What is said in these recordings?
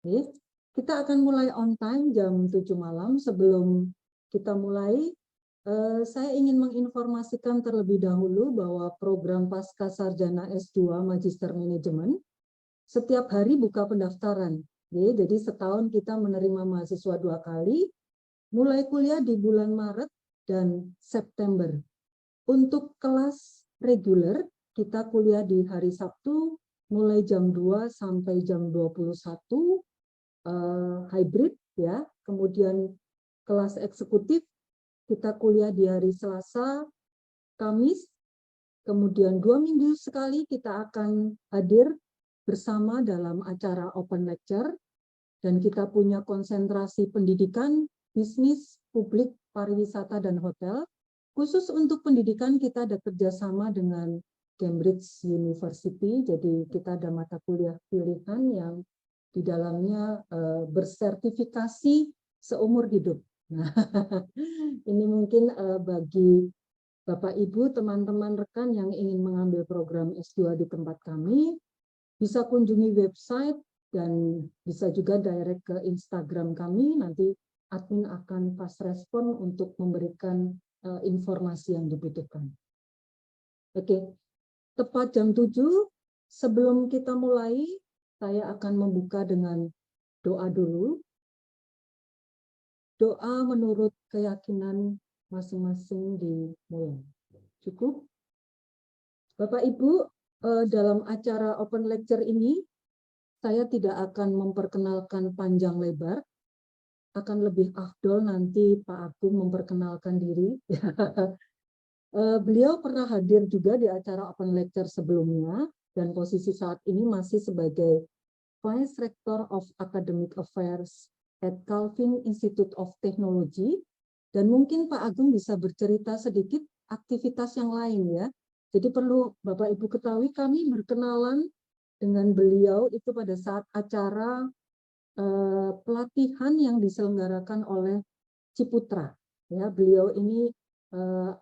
Oke, kita akan mulai on time jam 7 malam. Sebelum kita mulai, saya ingin menginformasikan terlebih dahulu bahwa program Pasca Sarjana S2 Magister Manajemen setiap hari buka pendaftaran. Jadi setahun kita menerima mahasiswa 2 kali, mulai kuliah di bulan Maret dan September. Untuk kelas reguler, kita kuliah di hari Sabtu mulai jam 2 sampai jam 21, hybrid ya. Kemudian kelas eksekutif kita kuliah di hari Selasa, Kamis. Kemudian 2 minggu sekali kita akan hadir bersama dalam acara open lecture, dan kita punya konsentrasi pendidikan, bisnis, publik, pariwisata, dan hotel. Khusus untuk pendidikan kita ada kerjasama dengan Cambridge University, jadi kita ada mata kuliah pilihan yang di dalamnya bersertifikasi seumur hidup. Nah, ini mungkin bagi Bapak Ibu, teman-teman rekan yang ingin mengambil program S2 di tempat kami, bisa kunjungi website dan bisa juga direct ke Instagram kami. Nanti admin akan pas respon untuk memberikan informasi yang dibutuhkan. Oke, tepat jam 7, sebelum kita mulai, saya akan membuka dengan doa dulu. Doa menurut keyakinan masing-masing dimulai. Cukup? Bapak Ibu, dalam acara open lecture ini, saya tidak akan memperkenalkan panjang lebar, akan lebih afdol nanti Pak Agung memperkenalkan diri. Beliau pernah hadir juga di acara open lecture sebelumnya, dan posisi saat ini masih sebagai Vice Rector of Academic Affairs at Calvin Institute of Technology, dan mungkin Pak Agung bisa bercerita sedikit aktivitas yang lain ya. Jadi perlu Bapak Ibu ketahui, kami berkenalan dengan beliau itu pada saat acara pelatihan yang diselenggarakan oleh Ciputra. Ya, beliau ini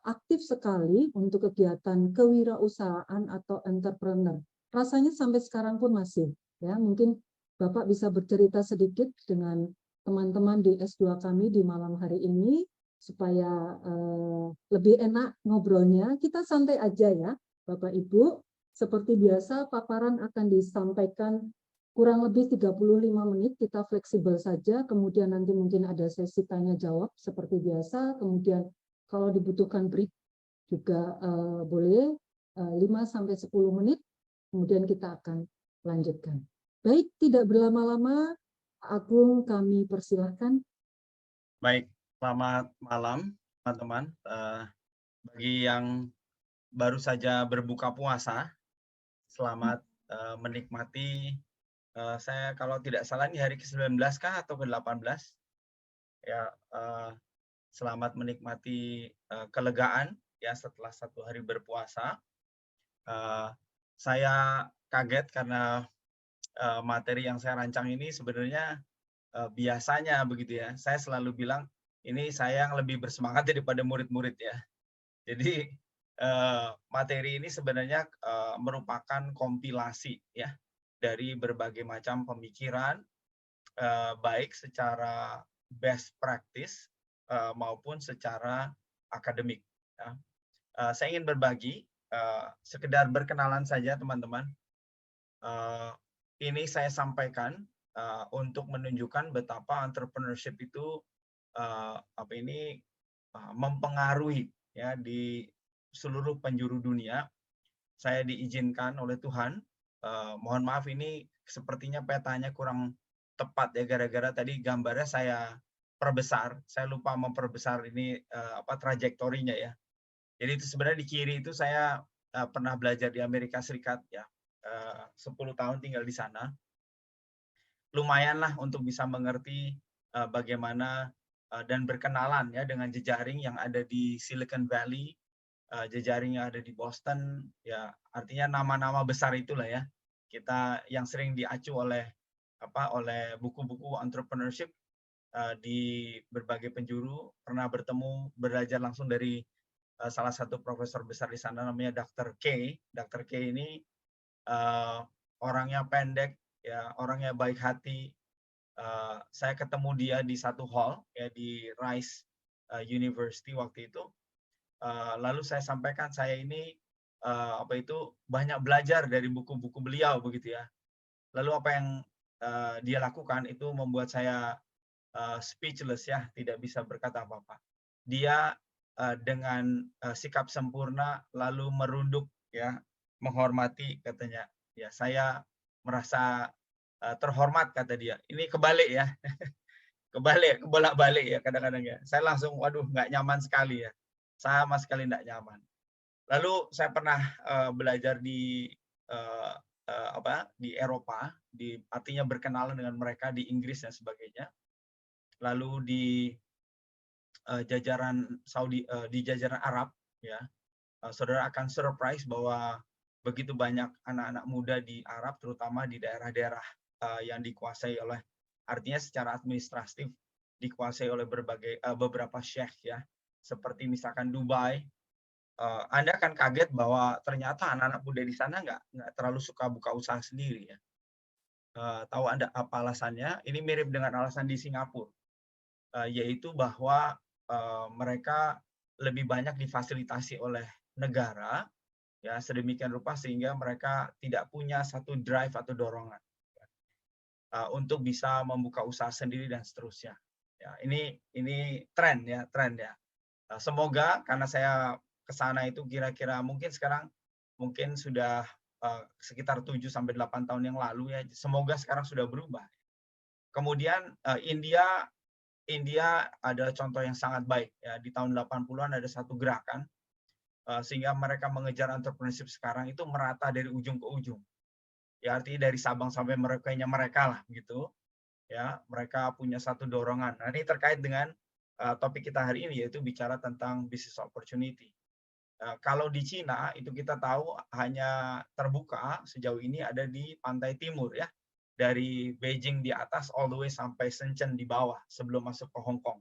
aktif sekali untuk kegiatan kewirausahaan atau entrepreneur. Rasanya sampai sekarang pun masih. Ya, mungkin Bapak bisa bercerita sedikit dengan teman-teman di S2 kami di malam hari ini supaya lebih enak ngobrolnya. Kita santai aja ya, Bapak Ibu. Seperti biasa, paparan akan disampaikan kurang lebih 35 menit, kita fleksibel saja, kemudian nanti mungkin ada sesi tanya jawab seperti biasa, kemudian kalau dibutuhkan break juga boleh 5-10 menit, kemudian kita akan lanjutkan. Baik, tidak berlama-lama, Agung kami persilahkan. Baik, selamat malam teman-teman. Bagi yang baru saja berbuka puasa, selamat menikmati. Saya kalau tidak salah ini hari ke-19 kah atau ke-18? Ya, selamat menikmati kelegaan ya setelah 1 hari berpuasa. Saya kaget karena materi yang saya rancang ini sebenarnya biasanya begitu ya. Saya selalu bilang ini saya yang lebih bersemangat daripada murid-murid ya. Jadi materi ini sebenarnya merupakan kompilasi ya dari berbagai macam pemikiran, baik secara best practice maupun secara akademik. Ya. Saya ingin berbagi, sekedar berkenalan saja teman-teman. Ini saya sampaikan untuk menunjukkan betapa entrepreneurship itu mempengaruhi ya di seluruh penjuru dunia. Saya diizinkan oleh Tuhan. Mohon maaf ini sepertinya petanya kurang tepat ya, gara-gara tadi gambarnya saya perbesar. Saya lupa memperbesar ini trajektorinya ya. Jadi itu sebenarnya di kiri itu saya pernah belajar di Amerika Serikat ya. 10 tahun tinggal di sana. Lumayanlah untuk bisa mengerti bagaimana dan berkenalan ya dengan jejaring yang ada di Silicon Valley, jejaring yang ada di Boston, ya artinya nama-nama besar itulah ya. Kita yang sering diacu oleh buku-buku entrepreneurship di berbagai penjuru, pernah bertemu belajar langsung dari salah satu profesor besar di sana namanya Dr. K. Dr. K ini orangnya pendek, ya orangnya baik hati, Saya ketemu dia di satu hall ya di Rice University waktu itu. Lalu saya sampaikan saya ini banyak belajar dari buku-buku beliau begitu ya. Lalu apa yang dia lakukan itu membuat saya speechless ya, tidak bisa berkata apa-apa. Dia dengan sikap sempurna lalu merunduk ya, menghormati katanya. Ya, saya merasa terhormat kata dia. Ini kebalik ya. Kebalik, kebolak-balik ya kadang-kadang ya. Saya langsung waduh nggak nyaman sekali ya. Sama sekali nggak nyaman. Lalu saya pernah belajar di uh, di Eropa, artinya berkenalan dengan mereka di Inggris dan sebagainya. Lalu di jajaran Saudi, di jajaran Arab, ya, saudara akan surprise bahwa begitu banyak anak-anak muda di Arab, terutama di daerah-daerah yang dikuasai oleh, artinya secara administratif dikuasai oleh beberapa syekh ya, seperti misalkan Dubai. Anda akan kaget bahwa ternyata anak-anak muda di sana nggak terlalu suka buka usaha sendiri ya. Tahu Anda apa alasannya? Ini mirip dengan alasan di Singapura, yaitu bahwa mereka lebih banyak difasilitasi oleh negara ya sedemikian rupa sehingga mereka tidak punya satu drive atau dorongan untuk bisa membuka usaha sendiri dan seterusnya. Ya, ini tren ya, tren ya. Semoga karena saya ke sana itu kira-kira mungkin sekarang mungkin sudah sekitar 7 sampai 8 tahun yang lalu ya. Semoga sekarang sudah berubah. Kemudian India adalah contoh yang sangat baik ya. Di tahun 80-an ada satu gerakan sehingga mereka mengejar entrepreneurship sekarang itu merata dari ujung ke ujung. Ya artinya dari Sabang sampai Merauke-nya mereka lah gitu. Ya, mereka punya satu dorongan. Nah, ini terkait dengan topik kita hari ini yaitu bicara tentang business opportunity. Kalau di Cina itu kita tahu hanya terbuka sejauh ini ada di pantai timur ya. Dari Beijing di atas all the way sampai Shenzhen di bawah sebelum masuk ke Hong Kong.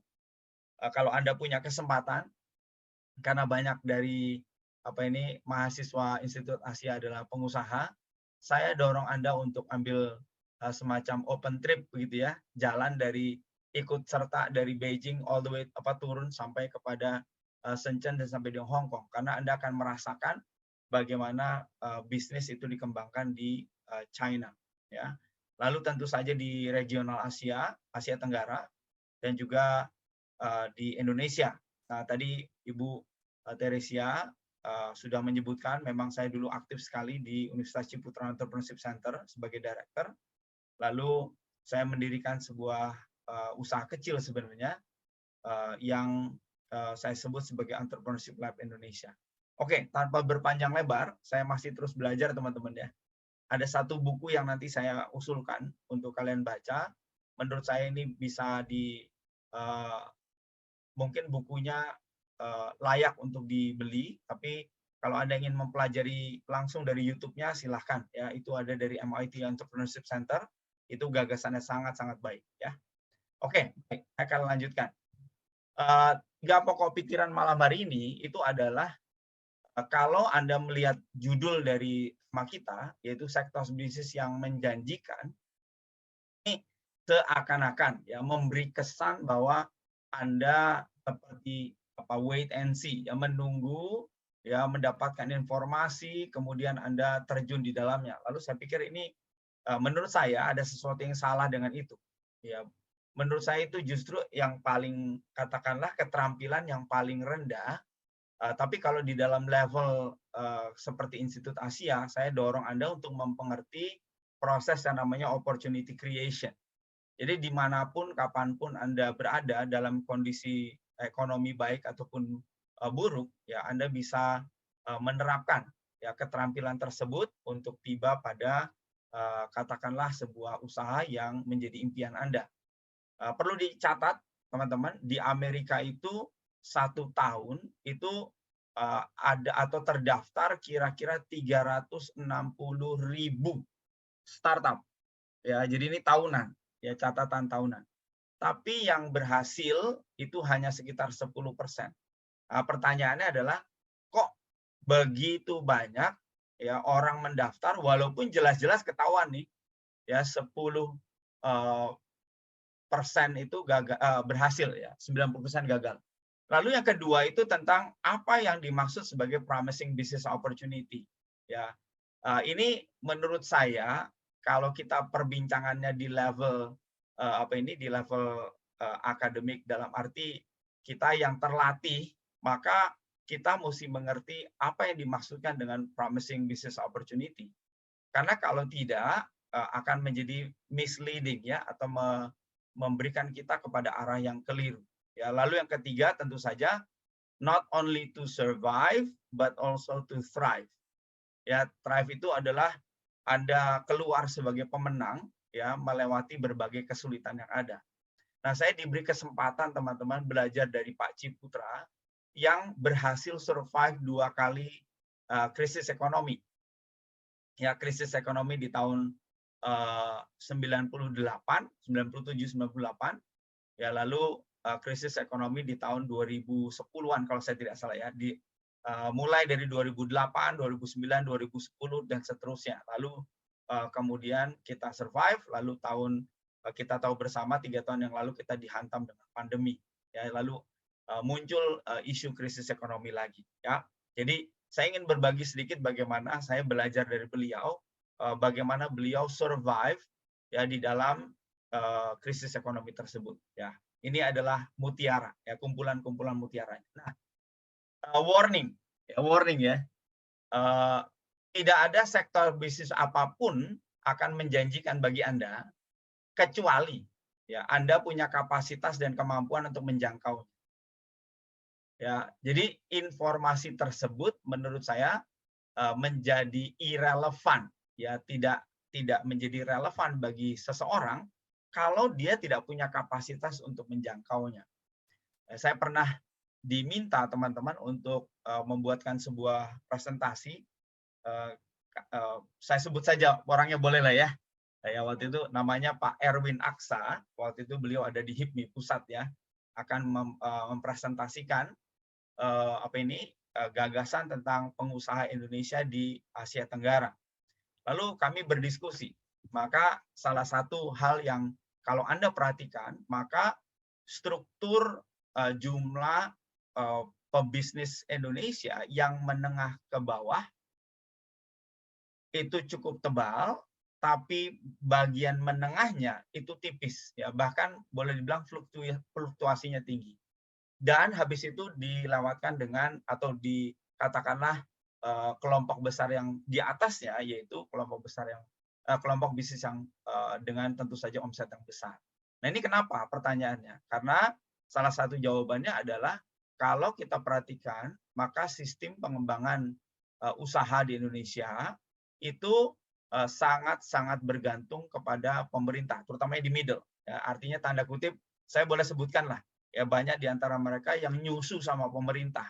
Kalau Anda punya kesempatan karena banyak dari mahasiswa Institut Asia adalah pengusaha, saya dorong Anda untuk ambil semacam open trip begitu ya, jalan dari ikut serta dari Beijing all the way turun sampai kepada Shenzhen dan sampai di Hong Kong karena Anda akan merasakan bagaimana bisnis itu dikembangkan di China ya. Lalu tentu saja di regional Asia, Asia Tenggara dan juga di Indonesia. Nah, tadi Ibu Teresia sudah menyebutkan memang saya dulu aktif sekali di Universitas Ciputra Entrepreneurship Center sebagai director. Lalu saya mendirikan sebuah usaha kecil sebenarnya yang saya sebut sebagai Entrepreneurship Lab Indonesia. Oke, tanpa berpanjang lebar, saya masih terus belajar teman-teman ya. Ada satu buku yang nanti saya usulkan untuk kalian baca. Menurut saya ini bisa mungkin bukunya layak untuk dibeli, tapi kalau Anda ingin mempelajari langsung dari YouTube-nya, silahkan. Ya, itu ada dari MIT Entrepreneurship Center. Itu gagasannya sangat-sangat baik. Ya, oke, baik. Saya akan lanjutkan. Tiga pokok pikiran malam hari ini itu adalah kalau Anda melihat judul dari tema kita, yaitu sektor bisnis yang menjanjikan, ini seakan-akan ya memberi kesan bahwa Anda seperti wait and see, ya menunggu, ya mendapatkan informasi, kemudian Anda terjun di dalamnya. Lalu saya pikir ini menurut saya ada sesuatu yang salah dengan itu. Ya, menurut saya itu justru yang paling katakanlah keterampilan yang paling rendah. Tapi kalau di dalam level seperti Institut Asia, saya dorong Anda untuk mempengerti proses yang namanya opportunity creation. Jadi dimanapun, kapanpun Anda berada dalam kondisi ekonomi baik ataupun buruk, ya Anda bisa menerapkan ya keterampilan tersebut untuk tiba pada katakanlah sebuah usaha yang menjadi impian Anda. Perlu dicatat teman-teman, di Amerika itu 1 tahun itu ada atau terdaftar kira-kira 360.000 startup. Ya, jadi ini tahunan, ya catatan tahunan. Tapi yang berhasil itu hanya sekitar 10%. Nah, pertanyaannya adalah kok begitu banyak ya orang mendaftar walaupun jelas-jelas ketahuan nih ya 10 itu gagal, berhasil ya, 90% gagal. Lalu yang kedua itu tentang apa yang dimaksud sebagai promising business opportunity. Ya, ini menurut saya kalau kita perbincangannya di level di level akademik dalam arti kita yang terlatih, maka kita mesti mengerti apa yang dimaksudkan dengan promising business opportunity. Karena kalau tidak akan menjadi misleading ya, atau memberikan kita kepada arah yang keliru. Ya, lalu yang ketiga tentu saja not only to survive but also to thrive. Ya, thrive itu adalah Anda keluar sebagai pemenang ya, melewati berbagai kesulitan yang ada. Nah, saya diberi kesempatan teman-teman belajar dari Pak Ciputra yang berhasil survive 2 kali krisis ekonomi. Ya, krisis ekonomi di tahun 98, 97, 98. Ya, lalu krisis ekonomi di tahun 2010-an kalau saya tidak salah ya, mulai dari 2008, 2009, 2010 dan seterusnya. Lalu kemudian kita survive, lalu kita tahu bersama 3 tahun yang lalu kita dihantam dengan pandemi. Ya, lalu muncul isu krisis ekonomi lagi. Ya, jadi saya ingin berbagi sedikit bagaimana saya belajar dari beliau, bagaimana beliau survive ya di dalam krisis ekonomi tersebut. Ya, ini adalah mutiara, ya, kumpulan-kumpulan mutiara. Nah, warning ya. Tidak ada sektor bisnis apapun akan menjanjikan bagi Anda kecuali ya Anda punya kapasitas dan kemampuan untuk menjangkau. Ya, jadi informasi tersebut menurut saya menjadi irrelevan, ya, tidak menjadi relevan bagi seseorang kalau dia tidak punya kapasitas untuk menjangkaunya. Saya pernah diminta teman-teman untuk membuatkan sebuah presentasi. Saya sebut saja orangnya boleh lah ya. Ya, waktu itu namanya Pak Erwin Aksa. Waktu itu beliau ada di HIPMI pusat ya, akan mempresentasikan gagasan tentang pengusaha Indonesia di Asia Tenggara. Lalu kami berdiskusi. Maka salah satu hal yang kalau Anda perhatikan, maka struktur jumlah pebisnis Indonesia yang menengah ke bawah itu cukup tebal, tapi bagian menengahnya itu tipis, ya, bahkan boleh dibilang fluktuasinya tinggi. Dan habis itu dilewatkan dengan atau dikatakanlah kelompok besar yang di atasnya, yaitu kelompok bisnis yang dengan tentu saja omset yang besar. Nah, ini kenapa pertanyaannya? Karena salah satu jawabannya adalah kalau kita perhatikan, maka sistem pengembangan usaha di Indonesia itu sangat-sangat bergantung kepada pemerintah, terutama di middle. Ya, artinya tanda kutip, saya boleh sebutkan lah, ya, banyak di antara mereka yang nyusu sama pemerintah.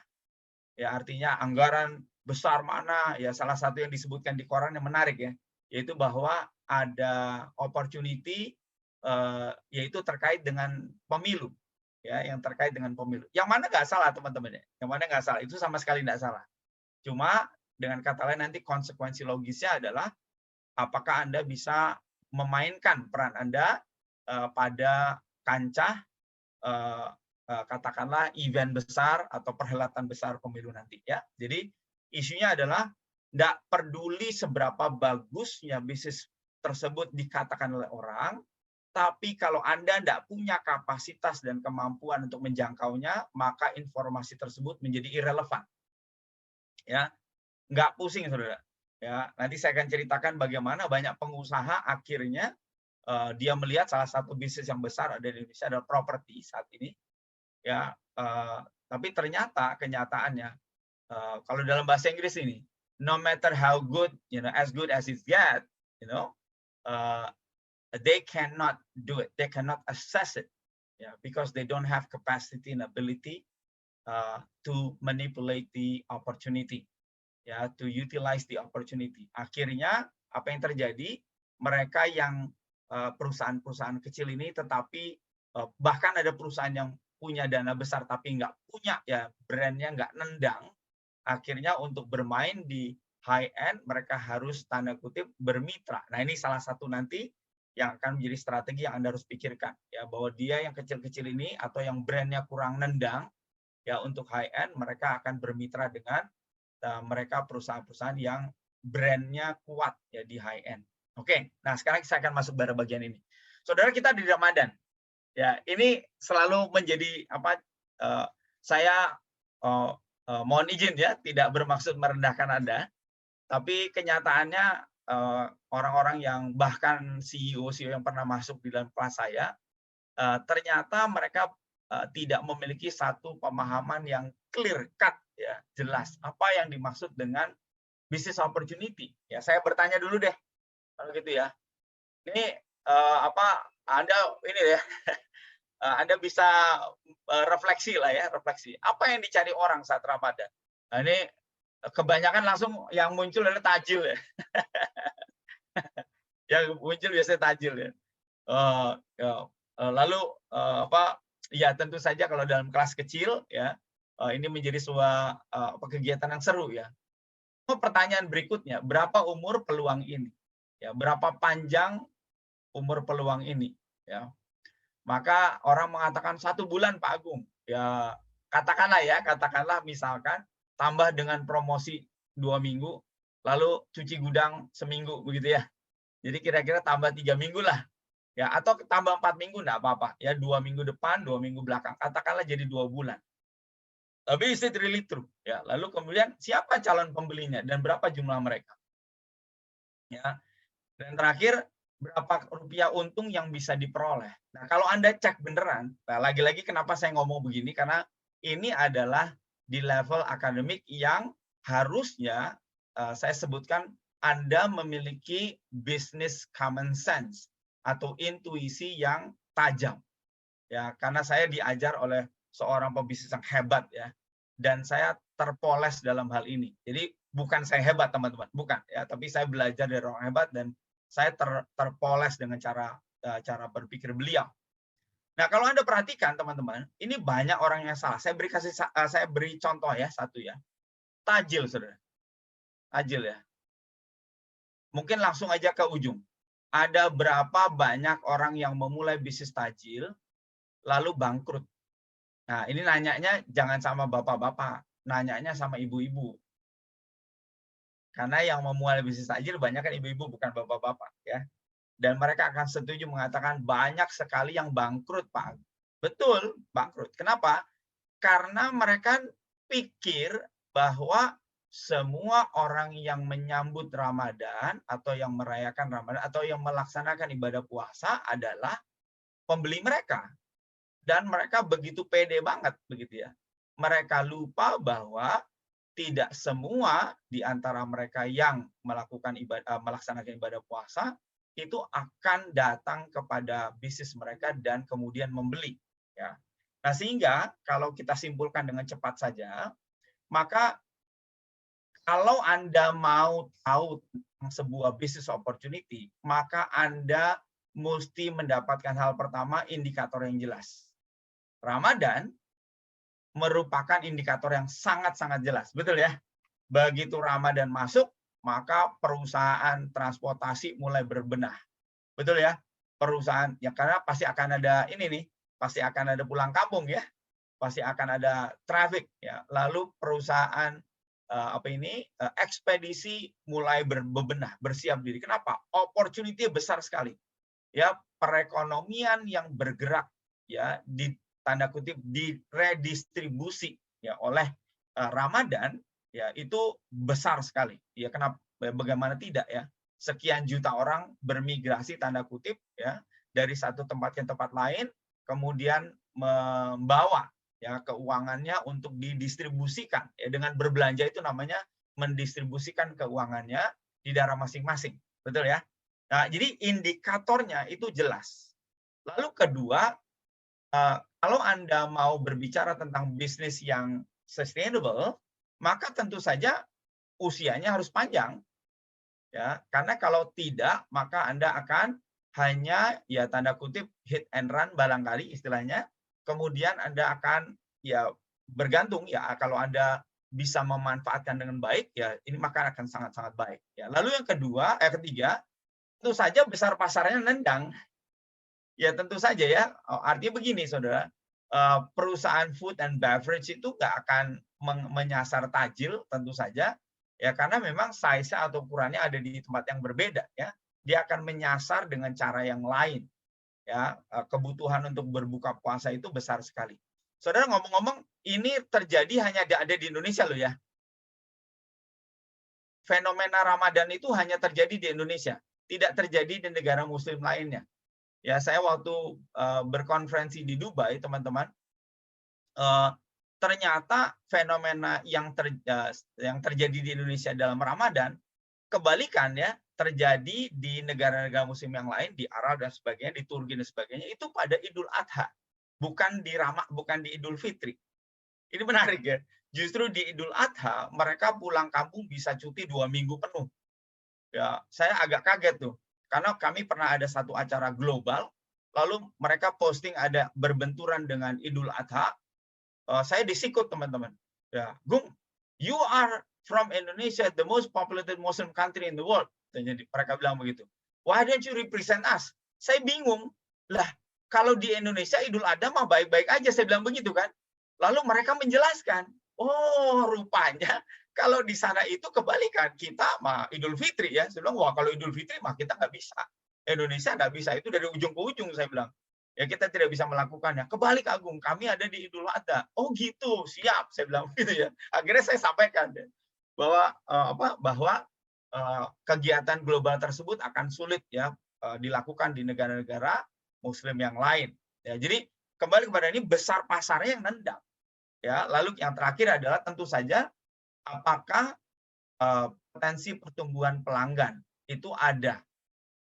Ya, artinya anggaran besar mana, ya, salah satu yang disebutkan di koran yang menarik ya, yaitu bahwa ada opportunity yaitu terkait dengan pemilu. Ya, yang terkait dengan pemilu. Yang mana nggak salah teman-teman ya. Yang mana nggak salah, itu sama sekali nggak salah. Cuma dengan kata lain nanti konsekuensi logisnya adalah apakah Anda bisa memainkan peran Anda pada kancah katakanlah event besar atau perhelatan besar pemilu nanti ya. Jadi isunya adalah tidak peduli seberapa bagusnya bisnis tersebut dikatakan oleh orang, tapi kalau Anda tidak punya kapasitas dan kemampuan untuk menjangkaunya, maka informasi tersebut menjadi irrelevan. Ya, nggak pusing saudara. Ya, nanti saya akan ceritakan bagaimana banyak pengusaha akhirnya dia melihat salah satu bisnis yang besar ada di Indonesia adalah properti saat ini. Ya, tapi ternyata kenyataannya kalau dalam bahasa Inggris ini, no matter how good, as good as it get, they cannot do it, they cannot assess it, yeah, because they don't have capacity and ability to manipulate the opportunity, ya, to utilize the opportunity. Akhirnya apa yang terjadi? Mereka yang perusahaan-perusahaan kecil ini, tetapi bahkan ada perusahaan yang punya dana besar tapi nggak punya ya brandnya nggak nendang, akhirnya untuk bermain di high end mereka harus tanda kutip bermitra. Nah, ini salah satu nanti yang akan menjadi strategi yang Anda harus pikirkan, ya, bahwa dia yang kecil-kecil ini atau yang brandnya kurang nendang, ya, untuk high end mereka akan bermitra dengan mereka perusahaan-perusahaan yang brandnya kuat, ya, di high end. Oke, nah sekarang saya akan masuk pada bagian ini. Saudara, kita di Ramadan, ya, ini selalu menjadi apa? Saya mohon izin ya, tidak bermaksud merendahkan Anda, tapi kenyataannya orang-orang yang bahkan CEO-CEO yang pernah masuk di dalam kelas saya, ternyata mereka tidak memiliki satu pemahaman yang clear cut, ya, jelas apa yang dimaksud dengan business opportunity. Ya, saya bertanya dulu deh, kalau gitu ya. Ini apa Anda ini ya, Anda bisa refleksi lah ya, refleksi. Apa yang dicari orang saat Ramadan? Nah, ini kebanyakan langsung yang muncul adalah tajil ya. Yang muncul biasanya tajil ya. Ya, lalu apa? Ya tentu saja kalau dalam kelas kecil ya, ini menjadi sebuah kegiatan yang seru ya. Pertanyaan berikutnya, berapa umur peluang ini? Ya, berapa panjang umur peluang ini? Ya, maka orang mengatakan 1 bulan Pak Agung. Ya, katakanlah misalkan tambah dengan promosi 2 minggu, lalu cuci gudang seminggu begitu ya. Jadi kira-kira tambah 3 minggu lah. Ya, atau tambah 4 minggu enggak apa-apa. Ya, 2 minggu depan, 2 minggu belakang. Katakanlah jadi 2 bulan. Tapi is it really true? Ya, lalu kemudian siapa calon pembelinya dan berapa jumlah mereka? Ya. Dan terakhir, berapa rupiah untung yang bisa diperoleh. Nah, kalau Anda cek beneran, nah lagi-lagi kenapa saya ngomong begini, karena ini adalah di level akademik yang harusnya saya sebutkan Anda memiliki business common sense atau intuisi yang tajam. Ya, karena saya diajar oleh seorang pebisnis yang hebat ya, dan saya terpoles dalam hal ini. Jadi bukan saya hebat teman-teman, bukan ya, tapi saya belajar dari orang hebat dan saya terpoles dengan cara berpikir beliau. Nah, kalau Anda perhatikan teman-teman, ini banyak orang yang salah. Saya beri contoh ya, satu ya. Tajil, Saudara. Tajil ya. Mungkin langsung aja ke ujung. Ada berapa banyak orang yang memulai bisnis tajil lalu bangkrut? Nah, ini nanyanya jangan sama bapak-bapak, nanyanya sama ibu-ibu. Karena yang memulai bisnis tajil banyak kan ibu-ibu, bukan bapak-bapak ya. Dan mereka akan setuju mengatakan banyak sekali yang bangkrut, Pak. Betul, bangkrut. Kenapa? Karena mereka pikir bahwa semua orang yang menyambut Ramadan atau yang merayakan Ramadan atau yang melaksanakan ibadah puasa adalah pembeli mereka. Dan mereka begitu pede banget begitu ya. Mereka lupa bahwa tidak semua di antara mereka yang melaksanakan ibadah puasa itu akan datang kepada bisnis mereka dan kemudian membeli ya. Nah, sehingga kalau kita simpulkan dengan cepat saja, maka kalau Anda mau tahu tentang sebuah business opportunity, maka Anda mesti mendapatkan hal pertama, indikator yang jelas. Ramadan merupakan indikator yang sangat-sangat jelas, betul ya? Begitu Ramadan masuk, maka perusahaan transportasi mulai berbenah, betul ya? Perusahaan, ya karena pasti akan ada ini nih, pasti akan ada pulang kampung ya, pasti akan ada traffic ya. Lalu perusahaan ekspedisi mulai berbenah, bersiap diri. Kenapa? Opportunity besar sekali, ya, perekonomian yang bergerak ya di tanda kutip diredistribusi ya oleh Ramadan ya itu besar sekali ya. Kenapa? Bagaimana tidak ya, sekian juta orang bermigrasi tanda kutip ya dari satu tempat ke tempat lain, kemudian membawa ya keuangannya untuk didistribusikan ya. Dengan berbelanja itu namanya mendistribusikan keuangannya di daerah masing-masing, betul ya. Nah, jadi indikatornya itu jelas. Lalu kedua, kalau Anda mau berbicara tentang bisnis yang sustainable, maka tentu saja usianya harus panjang. Ya, karena kalau tidak, maka Anda akan hanya ya tanda kutip hit and run barangkali istilahnya. Kemudian Anda akan ya bergantung ya, kalau Anda bisa memanfaatkan dengan baik ya ini maka akan sangat-sangat baik ya. Lalu yang ketiga, tentu saja besar pasarnya nendang. Ya tentu saja ya, artinya begini saudara, perusahaan food and beverage itu nggak akan menyasar tajil tentu saja, ya karena memang size-nya atau ukurannya ada di tempat yang berbeda ya. Dia akan menyasar dengan cara yang lain ya, kebutuhan untuk berbuka puasa itu besar sekali. Saudara ngomong-ngomong, ini terjadi hanya ada di Indonesia loh ya. Fenomena Ramadan itu hanya terjadi di Indonesia, tidak terjadi di negara muslim lainnya. Ya, saya waktu berkonferensi di Dubai, teman-teman, ternyata fenomena yang terjadi di Indonesia dalam Ramadan, kebalikan ya, terjadi di negara-negara muslim yang lain, di Arab dan sebagainya, di Turki dan sebagainya, itu pada Idul Adha, bukan di Idul Fitri. Ini menarik ya. Justru di Idul Adha, mereka pulang kampung bisa cuti 2 minggu penuh. Ya, saya agak kaget tuh. Karena kami pernah ada satu acara global, lalu mereka posting ada berbenturan dengan Idul Adha. Saya disikut teman-teman. Ya, Gung, you are from Indonesia, the most populated Muslim country in the world. Jadi mereka bilang begitu. Why don't you represent us? Saya bingung. Lah, kalau di Indonesia Idul Adha mah baik-baik aja, saya bilang begitu kan. Lalu mereka menjelaskan, oh rupanya kalau di sana itu kebalikan, kita mah Idul Fitri ya. Saya bilang, wah kalau Idul Fitri mah kita nggak bisa. Indonesia nggak bisa, itu dari ujung ke ujung saya bilang. Ya kita tidak bisa melakukannya. Kebalik Agung, kami ada di Idul Adha. Oh gitu, siap, saya bilang gitu ya. Akhirnya saya sampaikan ya, bahwa kegiatan global tersebut akan sulit ya dilakukan di negara-negara Muslim yang lain. Ya, jadi kembali kepada ini besar pasarnya yang nendang. Ya, lalu yang terakhir adalah tentu saja apakah potensi pertumbuhan pelanggan itu ada.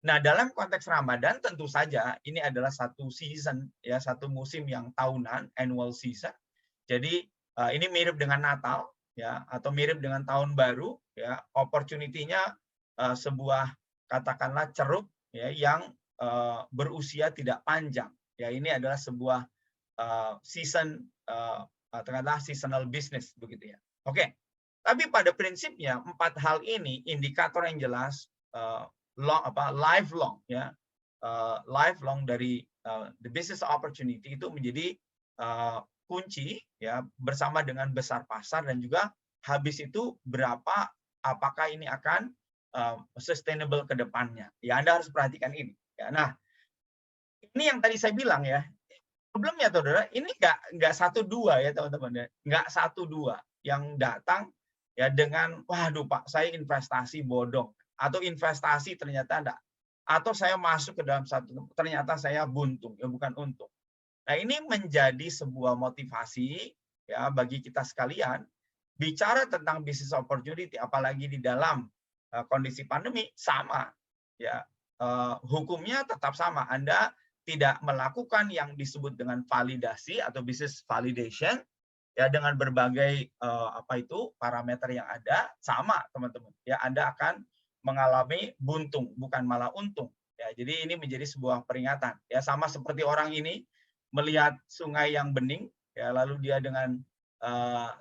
Nah, dalam konteks Ramadan tentu saja ini adalah satu season ya, satu musim yang tahunan, annual season. Jadi ini mirip dengan Natal ya, atau mirip dengan tahun baru ya, opportunity-nya sebuah katakanlah ceruk ya yang berusia tidak panjang. Ya, ini adalah sebuah season katakanlah seasonal business begitu ya. Oke. Tapi pada prinsipnya 4 hal ini indikator yang jelas lifelong ya, lifelong dari the business opportunity itu menjadi kunci ya, bersama dengan besar pasar dan juga habis itu berapa, apakah ini akan sustainable ke depannya. Ya, Anda harus perhatikan ini. Ya, nah, ini yang tadi saya bilang ya, problemnya saudara, ini nggak 1-2 ya teman-teman ya, nggak 1-2 yang datang ya dengan, waduh Pak, saya investasi bodong, atau investasi ternyata enggak, atau saya masuk ke dalam satu, ternyata saya buntung, ya bukan untung. Nah ini menjadi sebuah motivasi ya bagi kita sekalian, bicara tentang business opportunity, apalagi di dalam kondisi pandemi, sama ya, hukumnya tetap sama. Anda tidak melakukan yang disebut dengan validasi atau business validation ya, dengan berbagai parameter yang ada, sama teman-teman ya, Anda akan mengalami buntung bukan malah untung ya. Jadi ini menjadi sebuah peringatan ya, sama seperti orang ini melihat sungai yang bening ya, lalu dia dengan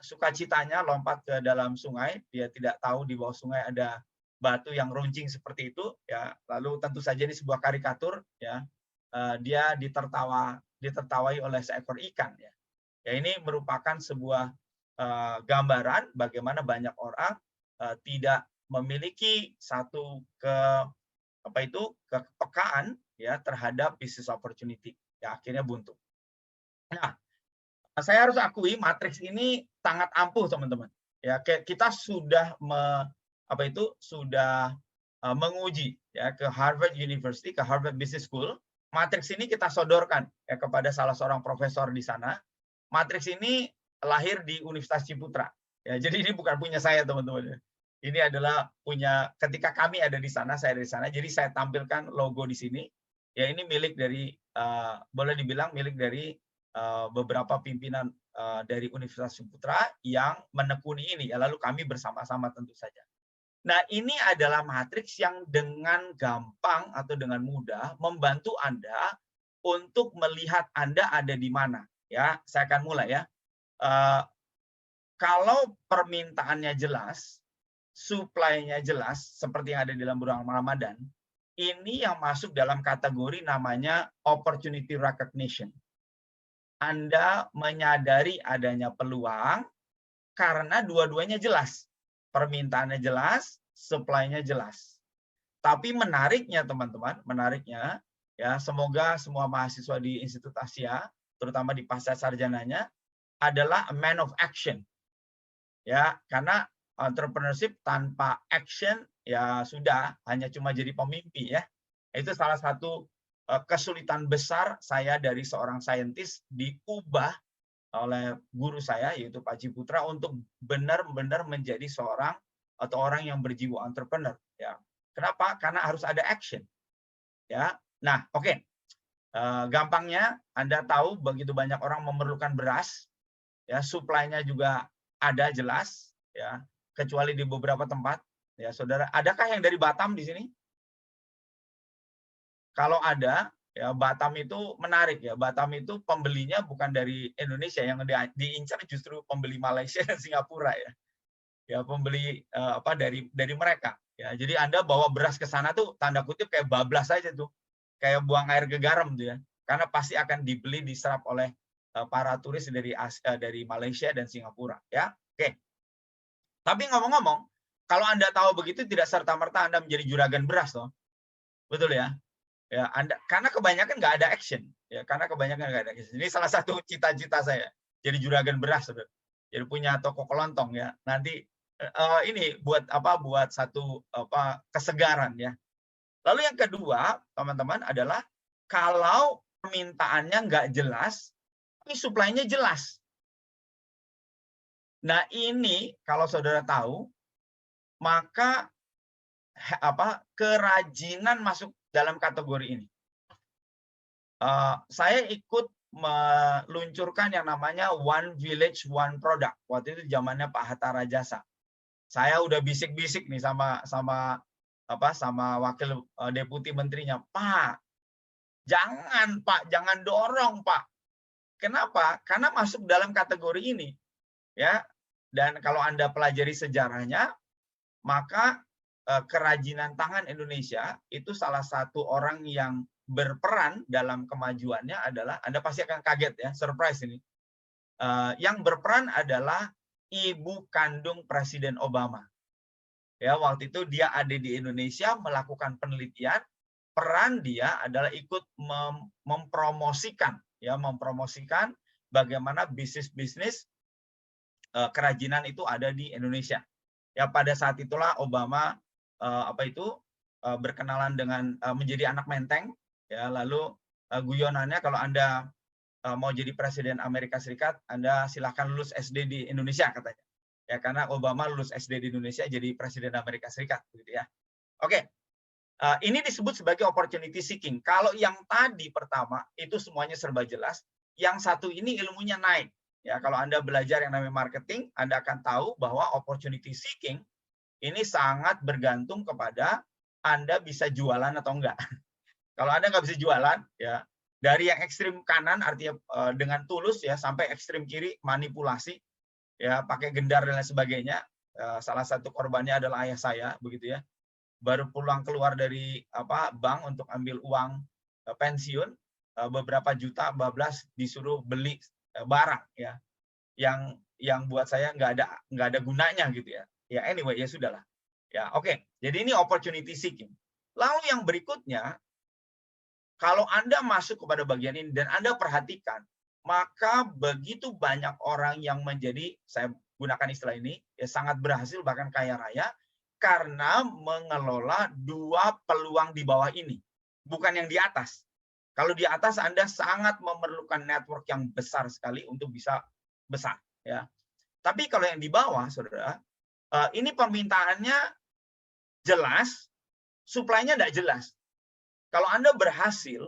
sukacitanya lompat ke dalam sungai, dia tidak tahu di bawah sungai ada batu yang runcing seperti itu ya, lalu tentu saja ini sebuah karikatur ya, dia ditertawai oleh seekor ikan ya. Ya, ini merupakan sebuah gambaran bagaimana banyak orang tidak memiliki satu kepekaan ya terhadap business opportunity. Ya, akhirnya buntu. Nah, saya harus akui matriks ini sangat ampuh, teman-teman. Ya, kita sudah menguji ya ke Harvard University, ke Harvard Business School. Matriks ini kita sodorkan ya kepada salah seorang profesor di sana. Matriks ini lahir di Universitas Ciputra. Ya, jadi ini bukan punya saya, teman-teman. Ini adalah punya ketika kami ada di sana, saya dari sana. Jadi saya tampilkan logo di sini. Ya, ini milik dari boleh dibilang milik dari beberapa pimpinan dari Universitas Ciputra yang menekuni ini. Ya, lalu kami bersama-sama tentu saja. Nah, ini adalah matriks yang dengan gampang atau dengan mudah membantu Anda untuk melihat Anda ada di mana. Ya, saya akan mulai ya. Kalau permintaannya jelas, supply-nya jelas, seperti yang ada di dalam bulan Ramadan, ini yang masuk dalam kategori namanya opportunity recognition. Anda menyadari adanya peluang karena dua-duanya jelas. Permintaannya jelas, supply-nya jelas. Tapi menariknya teman-teman, menariknya ya, semoga semua mahasiswa di Institut Asia, terutama di pasca sarjananya, adalah a man of action. Ya, karena entrepreneurship tanpa action ya sudah hanya cuma jadi pemimpi ya. Itu salah satu kesulitan besar saya dari seorang saintis diubah oleh guru saya yaitu Pak Ciputra untuk benar-benar menjadi seorang atau orang yang berjiwa entrepreneur ya. Kenapa? Karena harus ada action. Ya. Nah, oke. Gampangnya Anda tahu begitu banyak orang memerlukan beras, ya, supply-nya juga ada jelas, ya, kecuali di beberapa tempat. Ya, Saudara, adakah yang dari Batam di sini? Kalau ada, ya Batam itu menarik ya. Batam itu pembelinya bukan dari Indonesia, yang diincar justru pembeli Malaysia dan Singapura ya. Ya, pembeli dari mereka. Ya, jadi Anda bawa beras ke sana tuh tanda kutip kayak bablas aja tuh. Kayak buang air ke garam tuh ya. Karena pasti akan dibeli, diserap oleh para turis dari Malaysia dan Singapura ya. Oke. Tapi ngomong-ngomong, kalau Anda tahu begitu tidak serta-merta Anda menjadi juragan beras loh. Betul ya? Ya, karena kebanyakan nggak ada action. Ya, karena kebanyakan nggak ada action. Ini salah satu cita-cita saya. Jadi juragan beras, saudara. Jadi punya toko kelontong ya. Nanti ini buat satu kesegaran ya. Lalu yang kedua, teman-teman, adalah kalau permintaannya nggak jelas, tapi supply-nya jelas. Nah, ini kalau saudara tahu, maka kerajinan masuk dalam kategori ini. Saya ikut meluncurkan yang namanya One Village One Product. Waktu itu zamannya Pak Hatta Rajasa. Saya udah bisik-bisik nih sama wakil deputi menterinya, Pak, jangan dorong Pak. Kenapa? Karena masuk dalam kategori ini, ya. Dan kalau Anda pelajari sejarahnya, maka kerajinan tangan Indonesia itu salah satu orang yang berperan dalam kemajuannya adalah, Anda pasti akan kaget ya, surprise ini. Yang berperan adalah ibu kandung Presiden Obama. Ya, waktu itu dia ada di Indonesia melakukan penelitian, peran dia adalah ikut mempromosikan bagaimana bisnis-bisnis kerajinan itu ada di Indonesia. Ya, pada saat itulah Obama berkenalan dengan menjadi anak menteng. Ya, lalu guyonannya kalau Anda mau jadi presiden Amerika Serikat, Anda silahkan lulus SD di Indonesia katanya. Ya, karena Obama lulus SD di Indonesia jadi presiden Amerika Serikat, begitu ya. Oke, ini disebut sebagai opportunity seeking. Kalau yang tadi pertama itu semuanya serba jelas, yang satu ini ilmunya naik. Ya, kalau Anda belajar yang namanya marketing, Anda akan tahu bahwa opportunity seeking ini sangat bergantung kepada Anda bisa jualan atau enggak. Kalau Anda nggak bisa jualan, ya dari yang ekstrim kanan artinya dengan tulus ya sampai ekstrim kiri manipulasi, ya pakai gendar dan lain sebagainya. Salah satu korbannya adalah ayah saya, begitu ya. Baru pulang keluar dari bank untuk ambil uang pensiun, beberapa juta bablas disuruh beli barang ya, yang buat saya nggak ada gunanya gitu ya. Ya anyway ya sudahlah. Ya oke. Jadi ini opportunity seeking. Lalu yang berikutnya, kalau Anda masuk kepada bagian ini dan Anda perhatikan, maka begitu banyak orang yang menjadi, saya gunakan istilah ini, ya sangat berhasil bahkan kaya raya karena mengelola dua peluang di bawah ini, bukan yang di atas. Kalau di atas Anda sangat memerlukan network yang besar sekali untuk bisa besar, ya. Tapi kalau yang di bawah, saudara, ini permintaannya jelas, supply-nya tidak jelas. Kalau Anda berhasil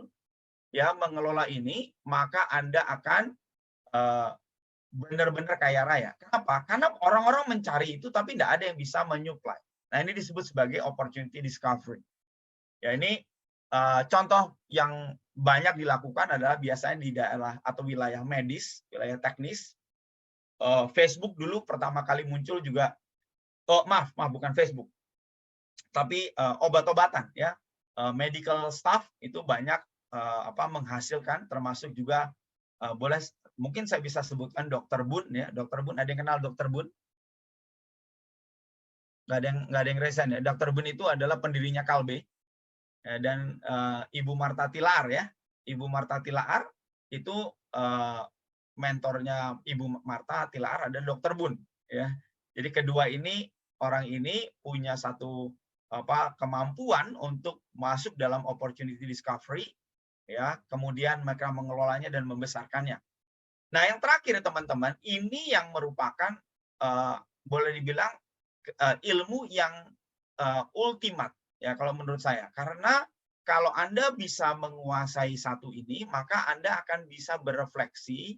ya mengelola ini, maka Anda akan benar-benar kaya raya. Kenapa? Karena orang-orang mencari itu, tapi tidak ada yang bisa menyuplai. Nah, ini disebut sebagai opportunity discovery. Ya, ini contoh yang banyak dilakukan adalah biasanya di daerah atau wilayah medis, wilayah teknis. Facebook dulu pertama kali muncul juga, maaf bukan Facebook, tapi obat-obatan ya. medical staff itu banyak menghasilkan, termasuk juga boleh mungkin saya bisa sebutkan Dr. Bun ya. Dr. Bun, ada yang kenal Dr. Bun? Nggak ada yang resign ya. Dr. Bun itu adalah pendirinya Kalbe ya, dan Ibu Marta Tilaar ya. Ibu Marta Tilaar itu mentornya Ibu Marta Tilaar ada Dr. Bun ya. Jadi kedua ini orang ini punya satu kemampuan untuk masuk dalam opportunity discovery ya, kemudian mereka mengelolanya dan membesarkannya. Nah, yang terakhir teman-teman, ini yang merupakan boleh dibilang ilmu yang ultimat ya kalau menurut saya. Karena kalau Anda bisa menguasai satu ini, maka Anda akan bisa berefleksi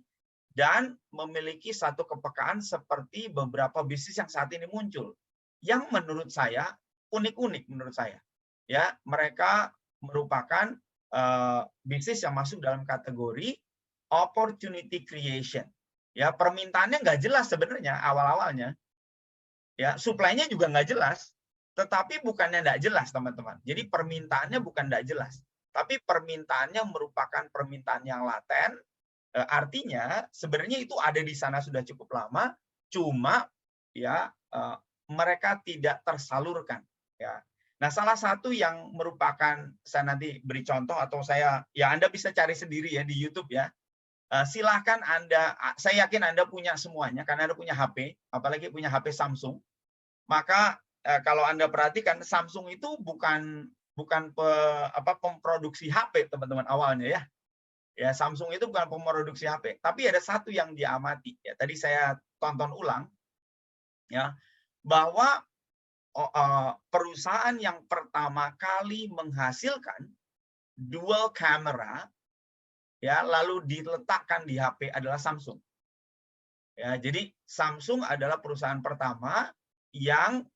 dan memiliki satu kepekaan seperti beberapa bisnis yang saat ini muncul. Yang menurut saya unik-unik menurut saya. Ya, mereka merupakan bisnis yang masuk dalam kategori opportunity creation. Ya, permintaannya nggak jelas sebenarnya awal-awalnya. Ya, supply-nya juga nggak jelas, tetapi bukannya nggak jelas, teman-teman. Jadi permintaannya bukan nggak jelas, tapi permintaannya merupakan permintaan yang laten. Artinya sebenarnya itu ada di sana sudah cukup lama, cuma ya mereka tidak tersalurkan. Ya. Nah, salah satu yang merupakan, saya nanti beri contoh atau Anda bisa cari sendiri ya di YouTube ya. Silahkan Anda, saya yakin Anda punya semuanya karena Anda punya HP, apalagi punya HP Samsung. Maka kalau Anda perhatikan Samsung itu bukan pemproduksi HP teman-teman awalnya ya. Ya, Samsung itu bukan pemroduksi HP, tapi ada satu yang diamati ya. Tadi saya tonton ulang ya, bahwa perusahaan yang pertama kali menghasilkan dual camera ya lalu diletakkan di HP adalah Samsung. Ya, jadi Samsung adalah perusahaan pertama yang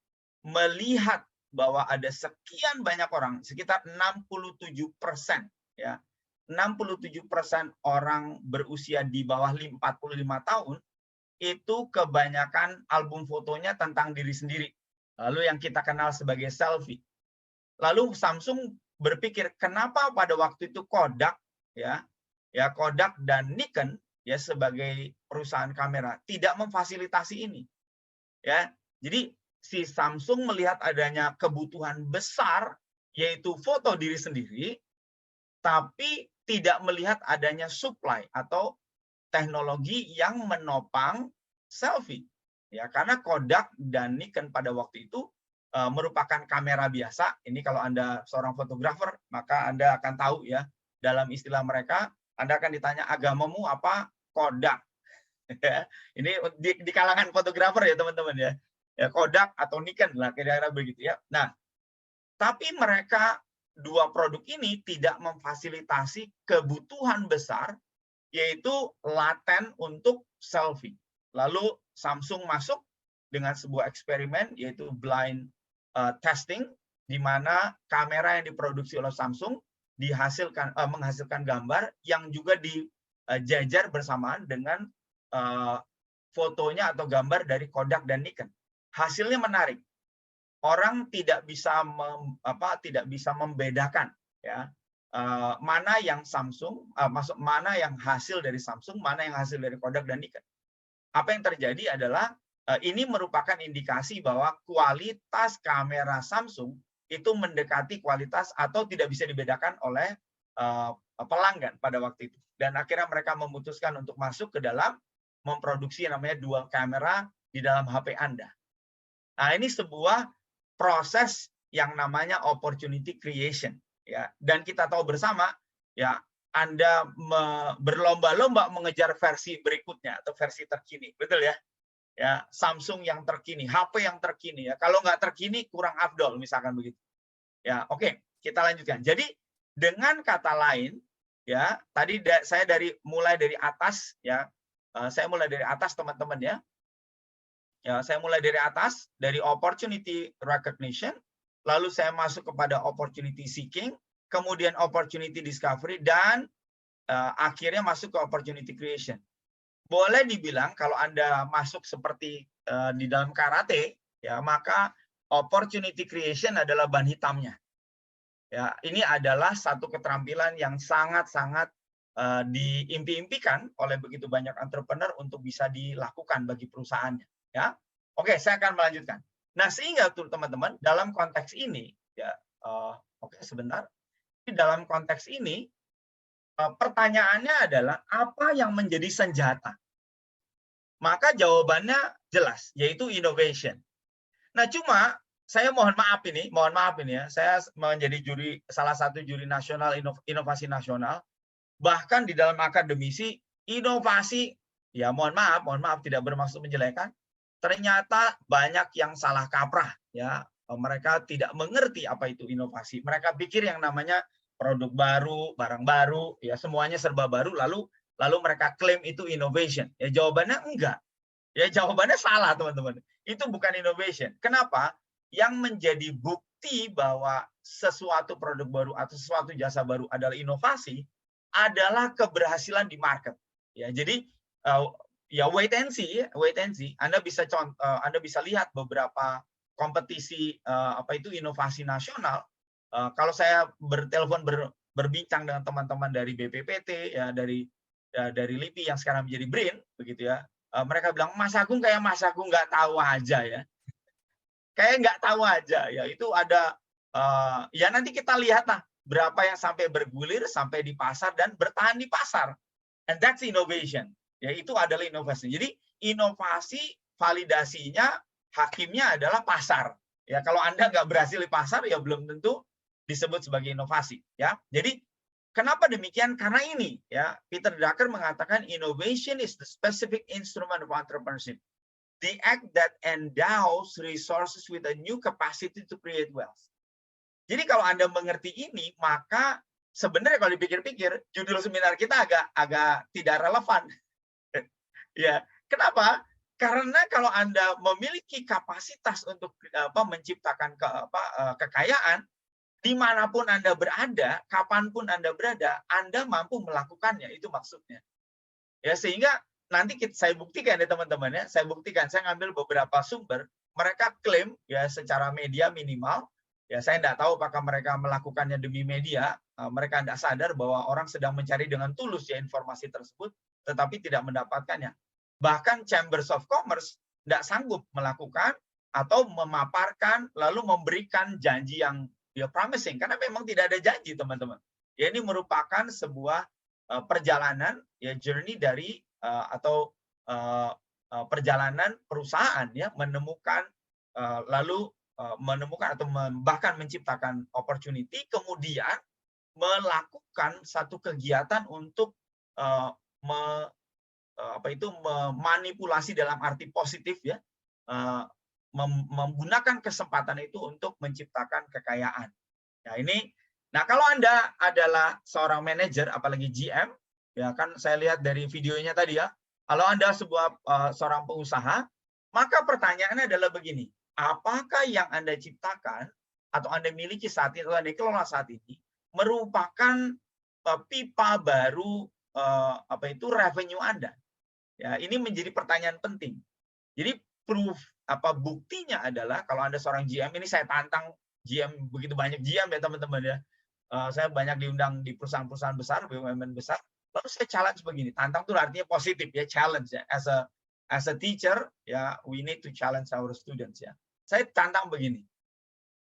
melihat bahwa ada sekian banyak orang, sekitar 67% ya. 67% orang berusia di bawah 45 tahun itu kebanyakan album fotonya tentang diri sendiri. Lalu yang kita kenal sebagai selfie. Lalu Samsung berpikir kenapa pada waktu itu Kodak Kodak dan Nikon ya sebagai perusahaan kamera tidak memfasilitasi ini. Ya. Jadi si Samsung melihat adanya kebutuhan besar yaitu foto diri sendiri, tapi tidak melihat adanya supply atau teknologi yang menopang selfie. Ya, karena Kodak dan Nikon pada waktu itu merupakan kamera biasa. Ini kalau Anda seorang fotografer, maka Anda akan tahu ya, dalam istilah mereka, Anda akan ditanya agamamu apa? Kodak. Ini di kalangan fotografer ya teman-teman ya. Ya Kodak atau Nikon lah kira-kira begitu ya. Nah, tapi mereka dua produk ini tidak memfasilitasi kebutuhan besar yaitu laten untuk selfie. Lalu Samsung masuk dengan sebuah eksperimen yaitu blind testing di mana kamera yang diproduksi oleh Samsung menghasilkan gambar yang juga dijajar bersamaan dengan fotonya atau gambar dari Kodak dan Nikon. Hasilnya menarik. Orang tidak bisa membedakan ya mana yang Samsung, mana yang hasil dari Samsung, mana yang hasil dari Kodak dan Nikon. Apa yang terjadi adalah ini merupakan indikasi bahwa kualitas kamera Samsung itu mendekati kualitas atau tidak bisa dibedakan oleh pelanggan pada waktu itu. Dan akhirnya mereka memutuskan untuk masuk ke dalam memproduksi yang namanya dual camera di dalam HP Anda. Nah, ini sebuah proses yang namanya opportunity creation ya. Dan kita tahu bersama ya, Anda berlomba-lomba mengejar versi berikutnya atau versi terkini. Betul ya? Ya, Samsung yang terkini, HP yang terkini ya. Kalau nggak terkini kurang afdol misalkan begitu. Ya, oke, kita lanjutkan. Jadi dengan kata lain ya, tadi saya mulai dari atas ya. Saya mulai dari atas teman-teman ya. Ya, saya mulai dari atas, dari opportunity recognition, lalu saya masuk kepada opportunity seeking, kemudian opportunity discovery, dan akhirnya masuk ke opportunity creation. Boleh dibilang kalau Anda masuk seperti di dalam karate, ya maka opportunity creation adalah ban hitamnya. Ya, ini adalah satu keterampilan yang sangat-sangat diimpi-impikan oleh begitu banyak entrepreneur untuk bisa dilakukan bagi perusahaannya. Ya, oke, saya akan melanjutkan. Nah, sehingga tuh teman-teman dalam konteks ini, ya, oke sebentar. Dalam konteks ini, pertanyaannya adalah apa yang menjadi senjata? Maka jawabannya jelas, yaitu innovation. Nah, cuma saya mohon maaf ini ya, saya menjadi salah satu juri nasional inovasi nasional, bahkan di dalam akademisi inovasi, ya mohon maaf tidak bermaksud menjelekkan, ternyata banyak yang salah kaprah ya. Mereka tidak mengerti apa itu inovasi. Mereka pikir yang namanya produk baru, barang baru, ya semuanya serba baru, lalu mereka klaim itu innovation. Ya jawabannya enggak. Ya jawabannya salah, teman-teman. Itu bukan innovation. Kenapa? Yang menjadi bukti bahwa sesuatu produk baru atau sesuatu jasa baru adalah inovasi adalah keberhasilan di market. Ya, jadi ya wait and see. Anda bisa lihat beberapa kompetisi apa itu inovasi nasional. Kalau saya berbincang dengan teman-teman dari BPPT ya, dari LIPI yang sekarang menjadi BRIN begitu ya. Mereka bilang Mas Agung kayak Mas Agung nggak tahu aja ya. Kayak nggak tahu aja ya. Itu ada ya nanti kita lihat lah berapa yang sampai bergulir sampai di pasar dan bertahan di pasar. And that's innovation. Ya itu adalah inovasi. Jadi inovasi validasinya hakimnya adalah pasar. Ya kalau Anda nggak berhasil di pasar ya belum tentu disebut sebagai inovasi. Ya jadi kenapa demikian? Karena ini ya Peter Drucker mengatakan innovation is the specific instrument of entrepreneurship. The act that endows resources with a new capacity to create wealth. Jadi kalau Anda mengerti ini, maka sebenarnya kalau dipikir-pikir, judul seminar kita agak tidak relevan. Ya, kenapa? Karena kalau Anda memiliki kapasitas untuk menciptakan kekayaan, dimanapun Anda berada, kapanpun Anda berada, Anda mampu melakukannya. Itu maksudnya. Ya, sehingga nanti saya buktikan ya teman-teman ya, saya ngambil beberapa sumber, mereka klaim ya secara media minimal, ya saya tidak tahu apakah mereka melakukannya demi media, mereka tidak sadar bahwa orang sedang mencari dengan tulus ya informasi tersebut, tetapi tidak mendapatkannya. Bahkan Chambers of Commerce tidak sanggup melakukan atau memaparkan lalu memberikan janji yang promising, karena memang tidak ada janji teman-teman. Ya ini merupakan sebuah perjalanan ya journey dari atau perjalanan perusahaan ya menemukan lalu menemukan atau bahkan menciptakan opportunity, kemudian melakukan satu kegiatan untuk memanipulasi dalam arti positif ya, menggunakan kesempatan itu untuk menciptakan kekayaan. Nah ini, nah kalau Anda adalah seorang manajer, apalagi GM, ya kan saya lihat dari videonya tadi ya, kalau Anda seorang pengusaha, maka pertanyaannya adalah begini, apakah yang Anda ciptakan atau Anda miliki saat ini atau Anda kelola saat ini merupakan pipa baru revenue Anda? Ya, ini menjadi pertanyaan penting. Jadi buktinya adalah kalau Anda seorang GM, ini saya tantang GM, begitu banyak GM ya teman-teman ya. Saya banyak diundang di perusahaan-perusahaan besar, BUMN besar. Lalu saya challenge begini, tantang itu artinya positif ya, challenge ya. As a teacher ya, we need to challenge our students ya. Saya tantang begini,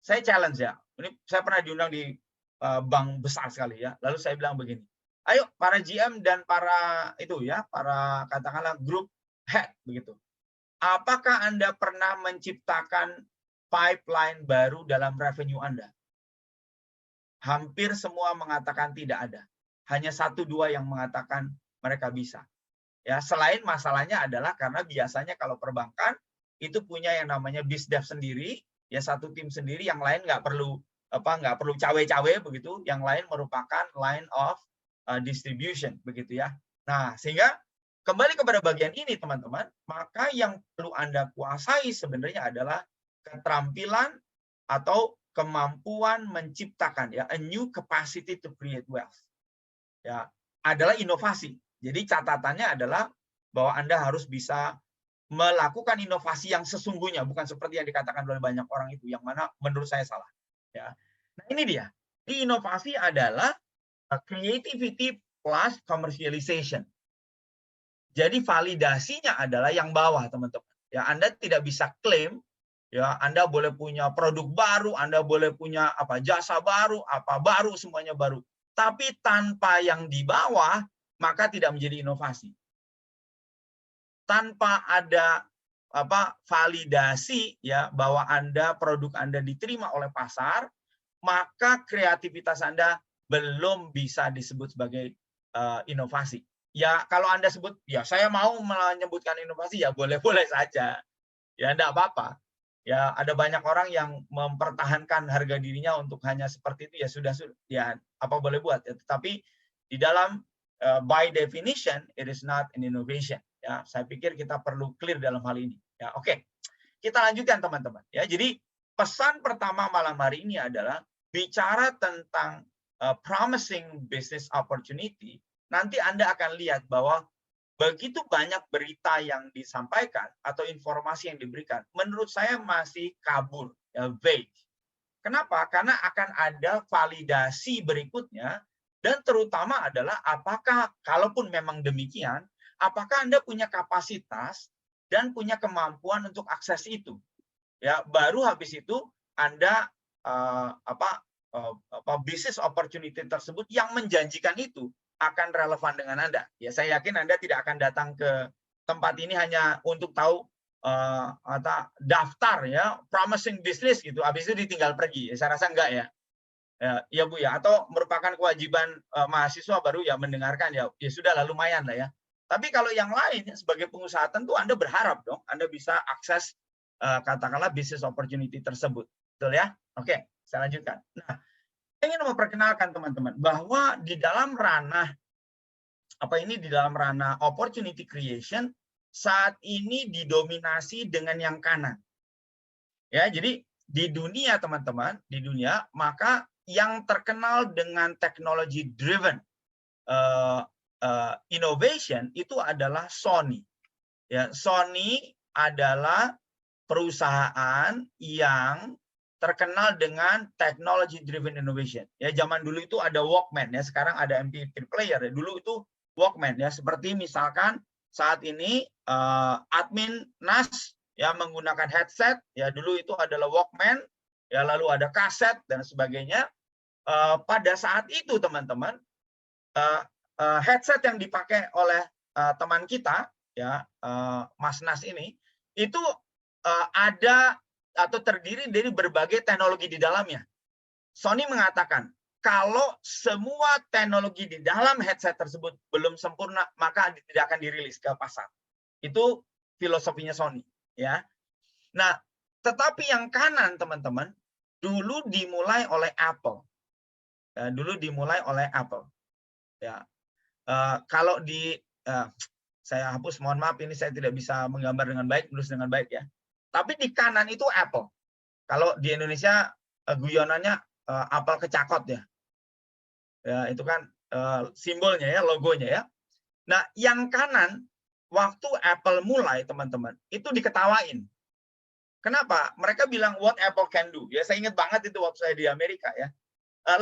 saya challenge ya. Ini saya pernah diundang di bank besar sekali ya. Lalu saya bilang begini, ayo para GM dan para para katakanlah grup head begitu. Apakah Anda pernah menciptakan pipeline baru dalam revenue Anda? Hampir semua mengatakan tidak ada. Hanya 1-2 yang mengatakan mereka bisa. Ya, selain masalahnya adalah karena biasanya kalau perbankan itu punya yang namanya BizDev sendiri, ya satu tim sendiri, yang lain nggak perlu cawe-cawe begitu, yang lain merupakan line of distribution begitu ya. Nah, sehingga kembali kepada bagian ini teman-teman, maka yang perlu Anda kuasai sebenarnya adalah keterampilan atau kemampuan menciptakan ya a new capacity to create wealth. Ya, adalah inovasi. Jadi catatannya adalah bahwa Anda harus bisa melakukan inovasi yang sesungguhnya, bukan seperti yang dikatakan oleh banyak orang itu, yang mana menurut saya salah. Ya. Nah, ini dia. Jadi inovasi adalah creativity plus commercialization. Jadi validasinya adalah yang bawah, teman-teman. Ya, Anda tidak bisa klaim, ya, Anda boleh punya produk baru, Anda boleh punya jasa baru, apa baru, semuanya baru. Tapi tanpa yang di bawah, maka tidak menjadi inovasi. Tanpa ada validasi, ya, bahwa produk Anda diterima oleh pasar, maka kreativitas Anda belum bisa disebut sebagai inovasi. Ya, kalau Anda sebut, ya saya mau menyebutkan inovasi, ya boleh-boleh saja. Ya, enggak apa-apa. Ya, ada banyak orang yang mempertahankan harga dirinya untuk hanya seperti itu, ya sudah, ya apa boleh buat. Ya, tetapi di dalam by definition, it is not an innovation. Ya, saya pikir kita perlu clear dalam hal ini. Ya, oke. Kita lanjutkan, teman-teman. Ya, jadi pesan pertama malam hari ini adalah bicara tentang promising business opportunity. Nanti Anda akan lihat bahwa begitu banyak berita yang disampaikan atau informasi yang diberikan, menurut saya masih kabur, ya, vague. Kenapa? Karena akan ada validasi berikutnya, dan terutama adalah apakah, kalaupun memang demikian, apakah Anda punya kapasitas dan punya kemampuan untuk akses itu. Ya, baru habis itu Anda bisnis opportunity tersebut yang menjanjikan itu akan relevan dengan Anda. Ya, saya yakin Anda tidak akan datang ke tempat ini hanya untuk tahu daftar, ya, promising business gitu, habis itu ditinggal pergi. Ya, saya rasa enggak, ya. Ya Bu, ya, atau merupakan kewajiban mahasiswa baru ya mendengarkan, ya sudah lah, lumayan lah, ya. Tapi kalau yang lain sebagai pengusaha, tentu Anda berharap dong Anda bisa akses katakanlah bisnis opportunity tersebut. Betul, ya? Oke, saya lanjutkan. Nah, saya ingin memperkenalkan teman-teman bahwa di dalam ranah di dalam ranah opportunity creation saat ini didominasi dengan yang kanan. Ya, jadi di dunia, teman-teman, di dunia, maka yang terkenal dengan technology driven innovation itu adalah Sony. Ya, Sony adalah perusahaan yang terkenal dengan technology driven innovation. Ya, zaman dulu itu ada Walkman, ya, sekarang ada MP3 player. Ya. Dulu itu Walkman, ya, seperti misalkan saat ini admin NAS, ya, menggunakan headset, ya, dulu itu adalah Walkman, ya, lalu ada kaset dan sebagainya. Pada saat itu, teman-teman, headset yang dipakai oleh teman kita, ya, Mas Nas ini, itu ada atau terdiri dari berbagai teknologi di dalamnya. Sony mengatakan, kalau semua teknologi di dalam headset tersebut belum sempurna, maka tidak akan dirilis ke pasar. Itu filosofinya Sony, ya. Nah, tetapi yang kanan, teman-teman, dulu dimulai oleh Apple. Ya, dulu dimulai oleh Apple. Ya. Kalau saya hapus, mohon maaf, ini saya tidak bisa menggambar dengan baik, menulis dengan baik, ya. Tapi di kanan itu Apple. Kalau di Indonesia guyonannya apel kecakot, ya. Ya, itu kan simbolnya, ya, logonya, ya. Nah, yang kanan waktu Apple mulai, teman-teman, itu diketawain. Kenapa? Mereka bilang what Apple can do. Ya, saya ingat banget itu waktu saya di Amerika, ya.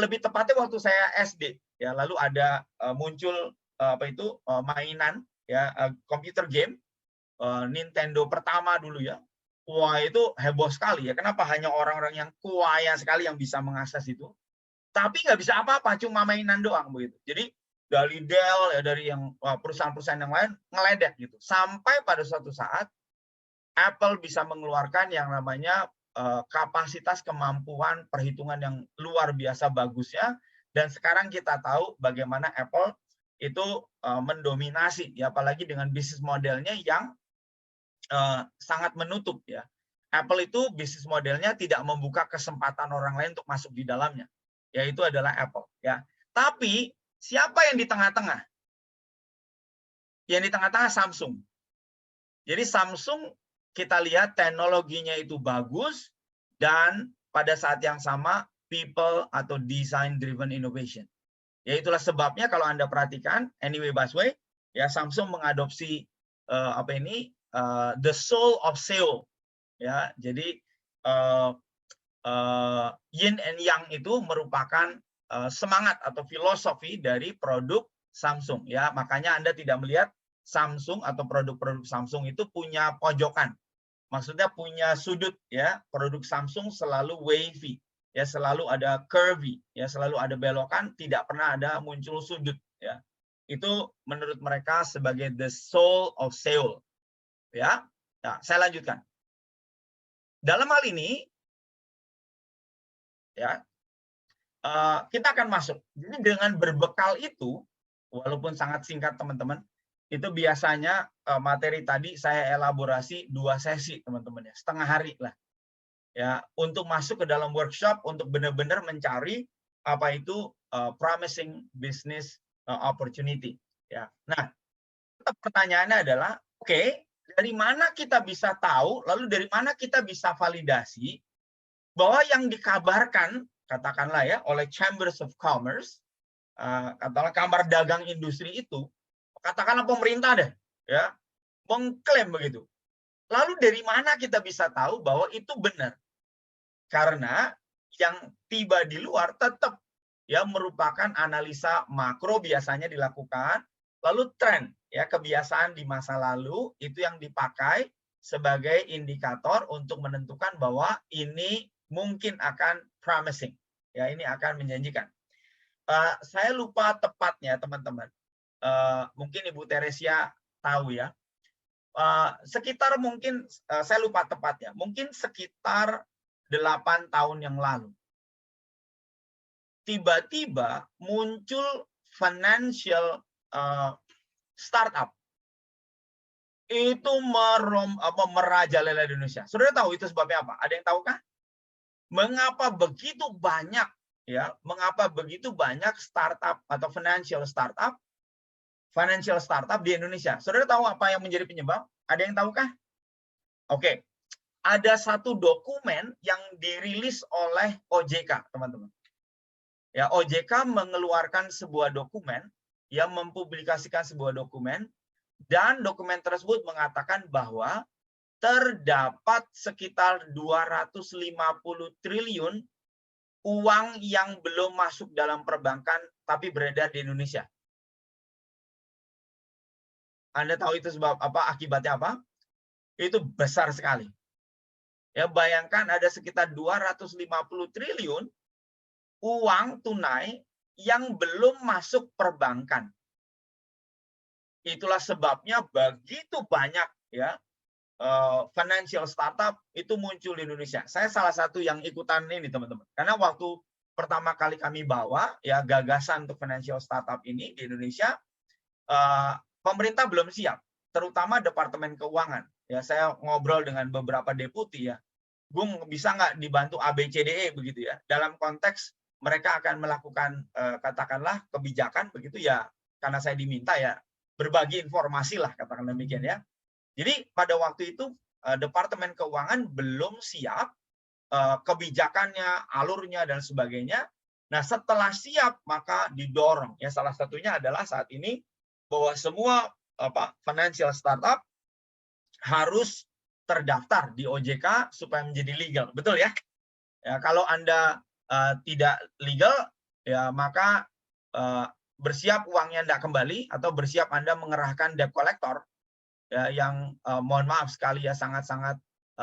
Lebih tepatnya waktu saya SD, ya, lalu ada muncul mainan, ya, computer game Nintendo pertama dulu, ya. Wah, itu heboh sekali, ya. Kenapa? Hanya orang-orang yang kaya sekali yang bisa mengakses itu. Tapi nggak bisa apa-apa, cuma mainan doang begitu. Jadi dari Dell, ya, dari yang perusahaan-perusahaan yang lain ngeledek gitu. Sampai pada suatu saat Apple bisa mengeluarkan yang namanya kapasitas kemampuan perhitungan yang luar biasa bagusnya, dan sekarang kita tahu bagaimana Apple itu mendominasi, ya, apalagi dengan bisnis modelnya yang sangat menutup, ya. Apple itu bisnis modelnya tidak membuka kesempatan orang lain untuk masuk di dalamnya, yaitu adalah Apple, ya. Tapi siapa yang di tengah-tengah? Yang di tengah-tengah Samsung. Jadi Samsung, kita lihat teknologinya itu bagus, dan pada saat yang sama people atau design driven innovation. Ya, itulah sebabnya kalau Anda perhatikan, anyway Baswe, ya, Samsung mengadopsi the soul of SEO, ya. Jadi yin and yang itu merupakan semangat atau filosofi dari produk Samsung ya. Makanya Anda tidak melihat Samsung atau produk-produk Samsung itu punya pojokan. Maksudnya punya sudut ya. Produk Samsung selalu wavy ya, selalu ada curvy ya, selalu ada belokan, tidak pernah ada muncul sudut ya. Itu menurut mereka sebagai the soul of Seoul ya. Nah, saya lanjutkan. Dalam hal ini ya, kita akan masuk. Jadi dengan berbekal itu, walaupun sangat singkat teman-teman, itu biasanya materi tadi saya elaborasi 2 sesi teman-teman ya, setengah hari lah. Ya, untuk masuk ke dalam workshop untuk benar-benar mencari apa itu promising business opportunity ya. Nah, pertanyaannya adalah, oke, dari mana kita bisa tahu, lalu dari mana kita bisa validasi bahwa yang dikabarkan katakanlah ya oleh Chambers of Commerce, katakanlah Kamar Dagang Industri itu, katakanlah pemerintah deh, ya, mengklaim begitu. Lalu dari mana kita bisa tahu bahwa itu benar? Karena yang tiba di luar tetap ya merupakan analisa makro biasanya dilakukan, lalu tren ya kebiasaan di masa lalu itu yang dipakai sebagai indikator untuk menentukan bahwa ini mungkin akan promising. Ya, ini akan menjanjikan. Saya lupa tepatnya, teman-teman. Mungkin Ibu Teresia tahu ya. Sekitar mungkin, saya lupa tepatnya, mungkin sekitar 8 tahun yang lalu. Tiba-tiba muncul financial startup. Itu merajalela di Indonesia. Saudara tahu itu sebabnya apa? Ada yang tahukah? Mengapa begitu banyak ya? Mengapa begitu banyak startup atau financial startup di Indonesia? Saudara tahu apa yang menjadi penyebab? Ada yang tahukah? Oke. Ada satu dokumen yang dirilis oleh OJK, teman-teman. Ya, OJK mengeluarkan sebuah dokumen, yang mempublikasikan sebuah dokumen, dan dokumen tersebut mengatakan bahwa terdapat sekitar 250 triliun uang yang belum masuk dalam perbankan tapi beredar di Indonesia. Anda tahu itu sebab apa, akibatnya apa? Itu besar sekali. Ya, bayangkan ada sekitar 250 triliun uang tunai yang belum masuk perbankan. Itulah sebabnya begitu banyak ya financial startup itu muncul di Indonesia. Saya salah satu yang ikutan ini, teman-teman. Karena waktu pertama kali kami bawa ya gagasan untuk financial startup ini di Indonesia, pemerintah belum siap, terutama Departemen Keuangan. Ya, saya ngobrol dengan beberapa deputi ya. Gung, bisa nggak dibantu ABCDE begitu ya? Dalam konteks mereka akan melakukan katakanlah kebijakan begitu ya, karena saya diminta ya berbagi informasi lah, katakan demikian ya. Jadi pada waktu itu Departemen Keuangan belum siap kebijakannya, alurnya dan sebagainya. Nah, setelah siap maka didorong ya, salah satunya adalah saat ini bahwa semua financial startup harus terdaftar di OJK supaya menjadi legal, betul ya? Ya, kalau Anda tidak legal ya maka bersiap uangnya tidak kembali, atau bersiap Anda mengerahkan debt collector ya, yang mohon maaf sekali ya sangat-sangat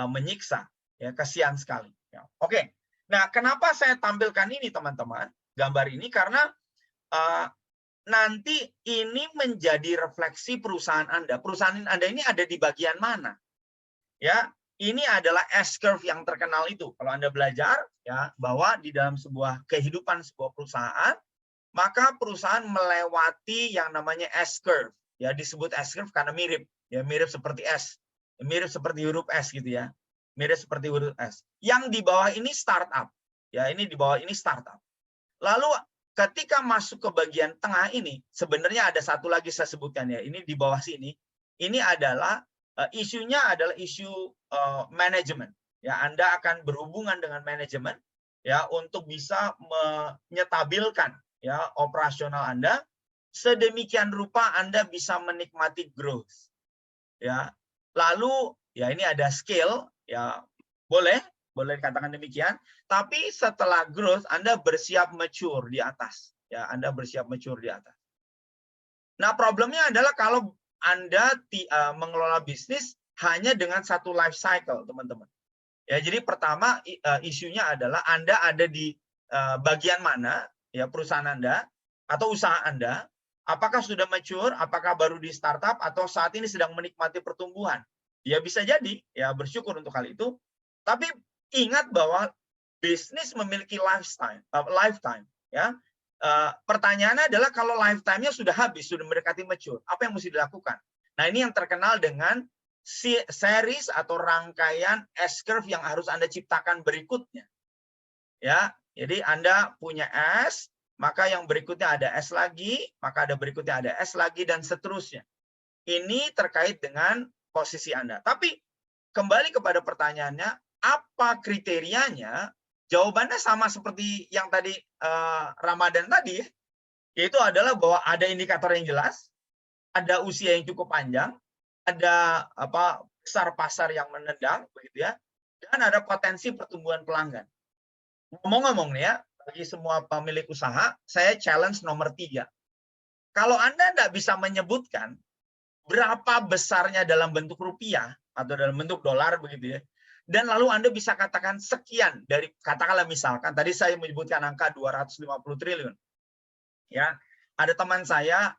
menyiksa ya, kasihan sekali ya. Oke. Nah, kenapa saya tampilkan ini teman-teman, gambar ini, karena nanti ini menjadi refleksi perusahaan Anda. Perusahaan Anda ini ada di bagian mana? Ya, ini adalah S-curve yang terkenal itu. Kalau Anda belajar ya bahwa di dalam sebuah kehidupan sebuah perusahaan, maka perusahaan melewati yang namanya S-curve. Ya, disebut S-curve karena mirip. Ya, mirip seperti S. Mirip seperti huruf S gitu ya. Mirip seperti huruf S. Yang di bawah ini startup. Ya, ini di bawah ini startup. Lalu ketika masuk ke bagian tengah ini, sebenarnya ada satu lagi saya sebutkan ya. Ini di bawah sini. Ini adalah isunya adalah isu manajemen. Ya, Anda akan berhubungan dengan manajemen ya untuk bisa menyetabilkan ya operasional Anda, sedemikian rupa Anda bisa menikmati growth. Ya. Lalu ya ini ada scale ya, boleh boleh dikatakan demikian. Tapi setelah growth, Anda bersiap mature di atas. Ya, Anda bersiap mature di atas. Nah, problemnya adalah kalau Anda mengelola bisnis hanya dengan satu life cycle, teman-teman. Ya, jadi pertama isunya adalah Anda ada di bagian mana, ya, perusahaan Anda atau usaha Anda, apakah sudah mature, apakah baru di startup, atau saat ini sedang menikmati pertumbuhan. Ya, bisa jadi, ya, bersyukur untuk hal itu. Tapi ingat bahwa bisnis memiliki lifetime, ya. Pertanyaannya adalah kalau lifetime-nya sudah habis, sudah mendekati mature, apa yang mesti dilakukan? Nah, ini yang terkenal dengan series atau rangkaian S-curve yang harus Anda ciptakan berikutnya. Ya, jadi Anda punya S, maka yang berikutnya ada S lagi, maka ada berikutnya ada S lagi, dan seterusnya. Ini terkait dengan posisi Anda. Tapi kembali kepada pertanyaannya, apa kriterianya? Jawabannya sama seperti yang tadi Ramadan tadi, yaitu adalah bahwa ada indikator yang jelas, ada usia yang cukup panjang, ada besar pasar yang menendang, begitu ya, dan ada potensi pertumbuhan pelanggan. Ngomong-ngomong nih ya, bagi semua pemilik usaha, saya challenge nomor 3. Kalau Anda tidak bisa menyebutkan berapa besarnya dalam bentuk rupiah atau dalam bentuk dolar, begitu ya, dan lalu Anda bisa katakan sekian dari, katakanlah misalkan tadi saya menyebutkan angka 250 triliun. Ya, ada teman saya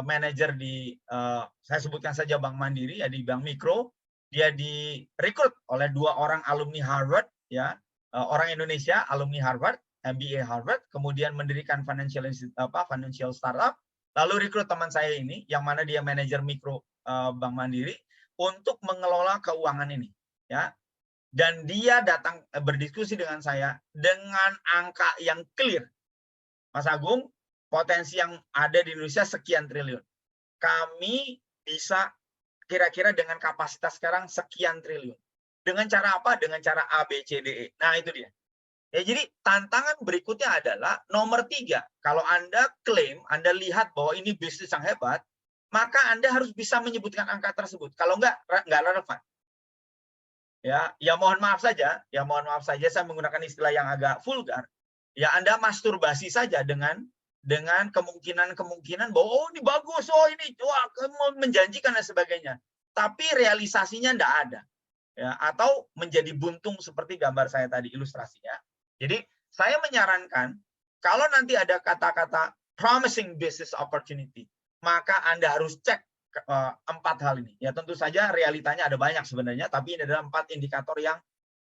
manajer di saya sebutkan saja Bank Mandiri, ya, di Bank Mikro, dia direkrut oleh 2 orang alumni Harvard, ya, orang Indonesia alumni Harvard, MBA Harvard, kemudian mendirikan financial startup, lalu rekrut teman saya ini yang mana dia manajer mikro Bank Mandiri untuk mengelola keuangan ini, ya. Dan dia datang berdiskusi dengan saya dengan angka yang clear. Mas Agung, potensi yang ada di Indonesia sekian triliun. Kami bisa kira-kira dengan kapasitas sekarang sekian triliun. Dengan cara apa? Dengan cara A, B, C, D, E. Nah, itu dia. Ya, jadi tantangan berikutnya adalah nomor 3. Kalau Anda klaim, Anda lihat bahwa ini bisnis yang hebat, maka Anda harus bisa menyebutkan angka tersebut. Kalau enggak relevan. Ya mohon maaf saja, saya menggunakan istilah yang agak vulgar. Ya, Anda masturbasi saja dengan kemungkinan bahwa oh ini bagus, oh ini wah menjanjikan dan sebagainya. Tapi realisasinya enggak ada. Ya, atau menjadi buntung seperti gambar saya tadi ilustrasinya. Jadi, saya menyarankan kalau nanti ada kata-kata promising business opportunity, maka Anda harus cek 4 hal ini. Ya, tentu saja realitanya ada banyak sebenarnya, tapi ini adalah 4 indikator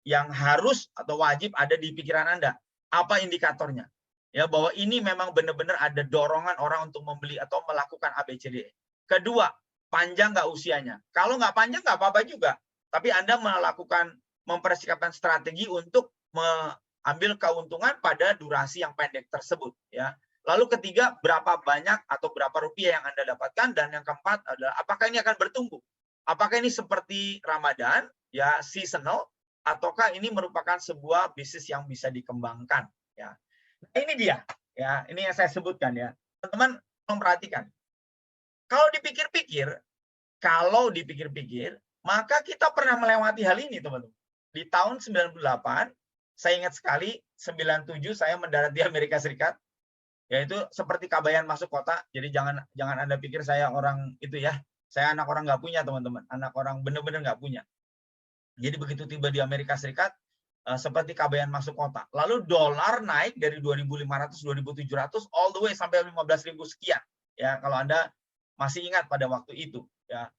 yang harus atau wajib ada di pikiran Anda. Apa indikatornya? Ya, bahwa ini memang benar-benar ada dorongan orang untuk membeli atau melakukan ABCD. Kedua, panjang nggak usianya? Kalau nggak panjang nggak apa-apa juga. Tapi Anda mempersiapkan strategi untuk mengambil keuntungan pada durasi yang pendek tersebut, ya. Lalu ketiga, berapa banyak atau berapa rupiah yang Anda dapatkan, dan yang keempat adalah apakah ini akan bertumbuh? Apakah ini seperti Ramadan, ya, seasonal, ataukah ini merupakan sebuah bisnis yang bisa dikembangkan, ya. Nah, ini dia, ya, ini yang saya sebutkan, ya. Teman-teman memperhatikan. Kalau dipikir-pikir, maka kita pernah melewati hal ini, teman-teman. Di tahun 98, saya ingat sekali, 97 saya mendarat di Amerika Serikat. Yaitu seperti Kabayan masuk kota. Jadi jangan Anda pikir saya orang itu, ya. Saya anak orang nggak punya, teman-teman. Anak orang benar-benar nggak punya. Jadi begitu tiba di Amerika Serikat, seperti Kabayan masuk kota. Lalu dolar naik dari 2.500, 2.700, all the way sampai 15.000 sekian. Ya, kalau Anda masih ingat pada waktu itu, ya.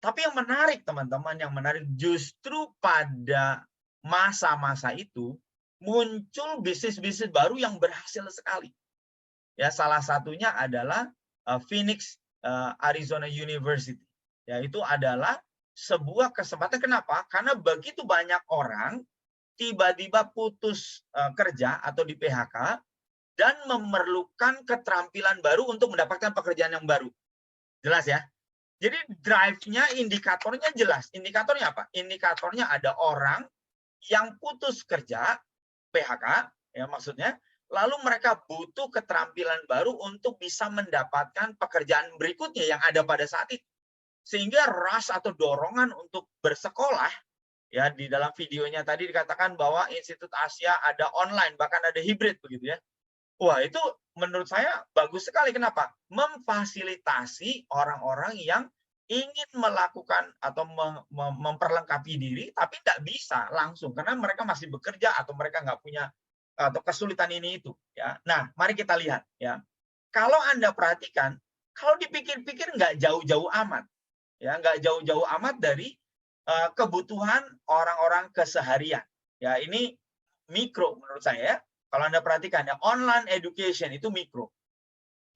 Tapi yang menarik, teman-teman, yang menarik justru pada masa-masa itu muncul bisnis-bisnis baru yang berhasil sekali. Ya, salah satunya adalah Phoenix Arizona University. Ya, itu adalah sebuah kesempatan. Kenapa? Karena begitu banyak orang tiba-tiba putus kerja atau di PHK dan memerlukan keterampilan baru untuk mendapatkan pekerjaan yang baru. Jelas ya? Jadi drive-nya, indikatornya jelas. Indikatornya apa? Indikatornya ada orang yang putus kerja, PHK, ya maksudnya, lalu mereka butuh keterampilan baru untuk bisa mendapatkan pekerjaan berikutnya yang ada pada saat itu. Sehingga rush atau dorongan untuk bersekolah, Ya, di dalam videonya tadi dikatakan bahwa Institut Asia ada online, bahkan ada hibrid begitu ya. Wah, itu menurut saya bagus sekali. Kenapa? Memfasilitasi orang-orang yang ingin melakukan atau memperlengkapi diri, tapi tidak bisa langsung karena mereka masih bekerja atau mereka nggak punya atau kesulitan ini itu. Ya, nah mari kita lihat ya. Kalau Anda perhatikan, kalau dipikir-pikir nggak jauh-jauh amat, ya nggak jauh-jauh amat dari kebutuhan orang-orang keseharian. Ya, ini mikro menurut saya ya. Kalau Anda perhatikan ya, online education itu mikro.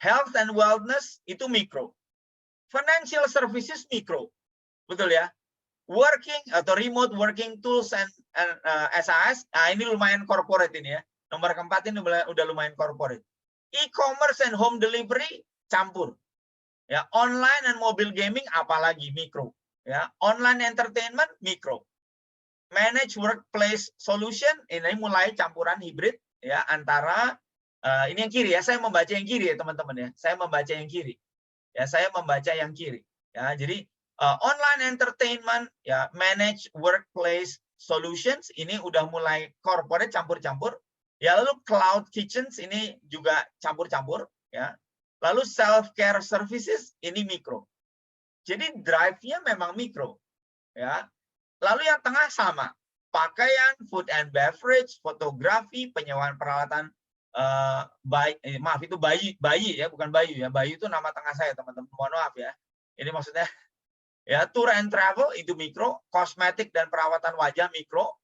Health and wellness itu mikro. Financial services mikro. Betul ya? Working atau remote working tools and SAS, nah ini lumayan corporate ini ya. Nomor keempat ini udah lumayan corporate. E-commerce and home delivery campur. Ya, online and mobile gaming apalagi mikro. Ya, online entertainment mikro. Manage workplace solution ini mulai campuran hibrid ya antara ini yang kiri ya, saya membaca yang kiri ya teman-teman ya. Saya membaca yang kiri. Ya, saya membaca yang kiri. Ya, jadi online entertainment ya, manage workplace solutions ini udah mulai corporate campur-campur. Ya, lalu cloud kitchens ini juga campur-campur ya. Lalu self care services ini mikro. Jadi drive-nya memang mikro ya. Lalu yang tengah sama, pakaian, food and beverage, fotografi, penyewaan peralatan maaf itu bayi ya, bukan Bayu ya. Bayu itu nama tengah saya, teman-teman. Mohon maaf ya. Ini maksudnya ya, tour and travel itu mikro, kosmetik dan perawatan wajah mikro,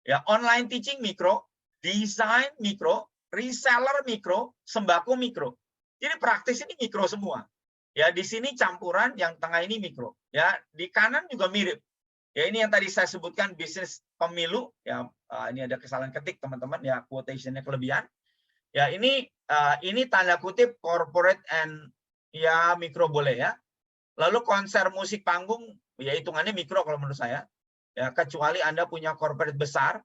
ya, online teaching mikro, desain mikro, reseller mikro, sembako mikro. Jadi praktis ini mikro semua. Ya, di sini campuran, yang tengah ini mikro. Ya, di kanan juga mirip. Ya, ini yang tadi saya sebutkan bisnis pemilu. Ya, ini ada kesalahan ketik teman-teman. Ya, quotation-nya kelebihan. Ya, ini tanda kutip corporate and ya mikro boleh ya. Lalu konser musik panggung, ya hitungannya mikro kalau menurut saya. Ya, kecuali Anda punya corporate besar.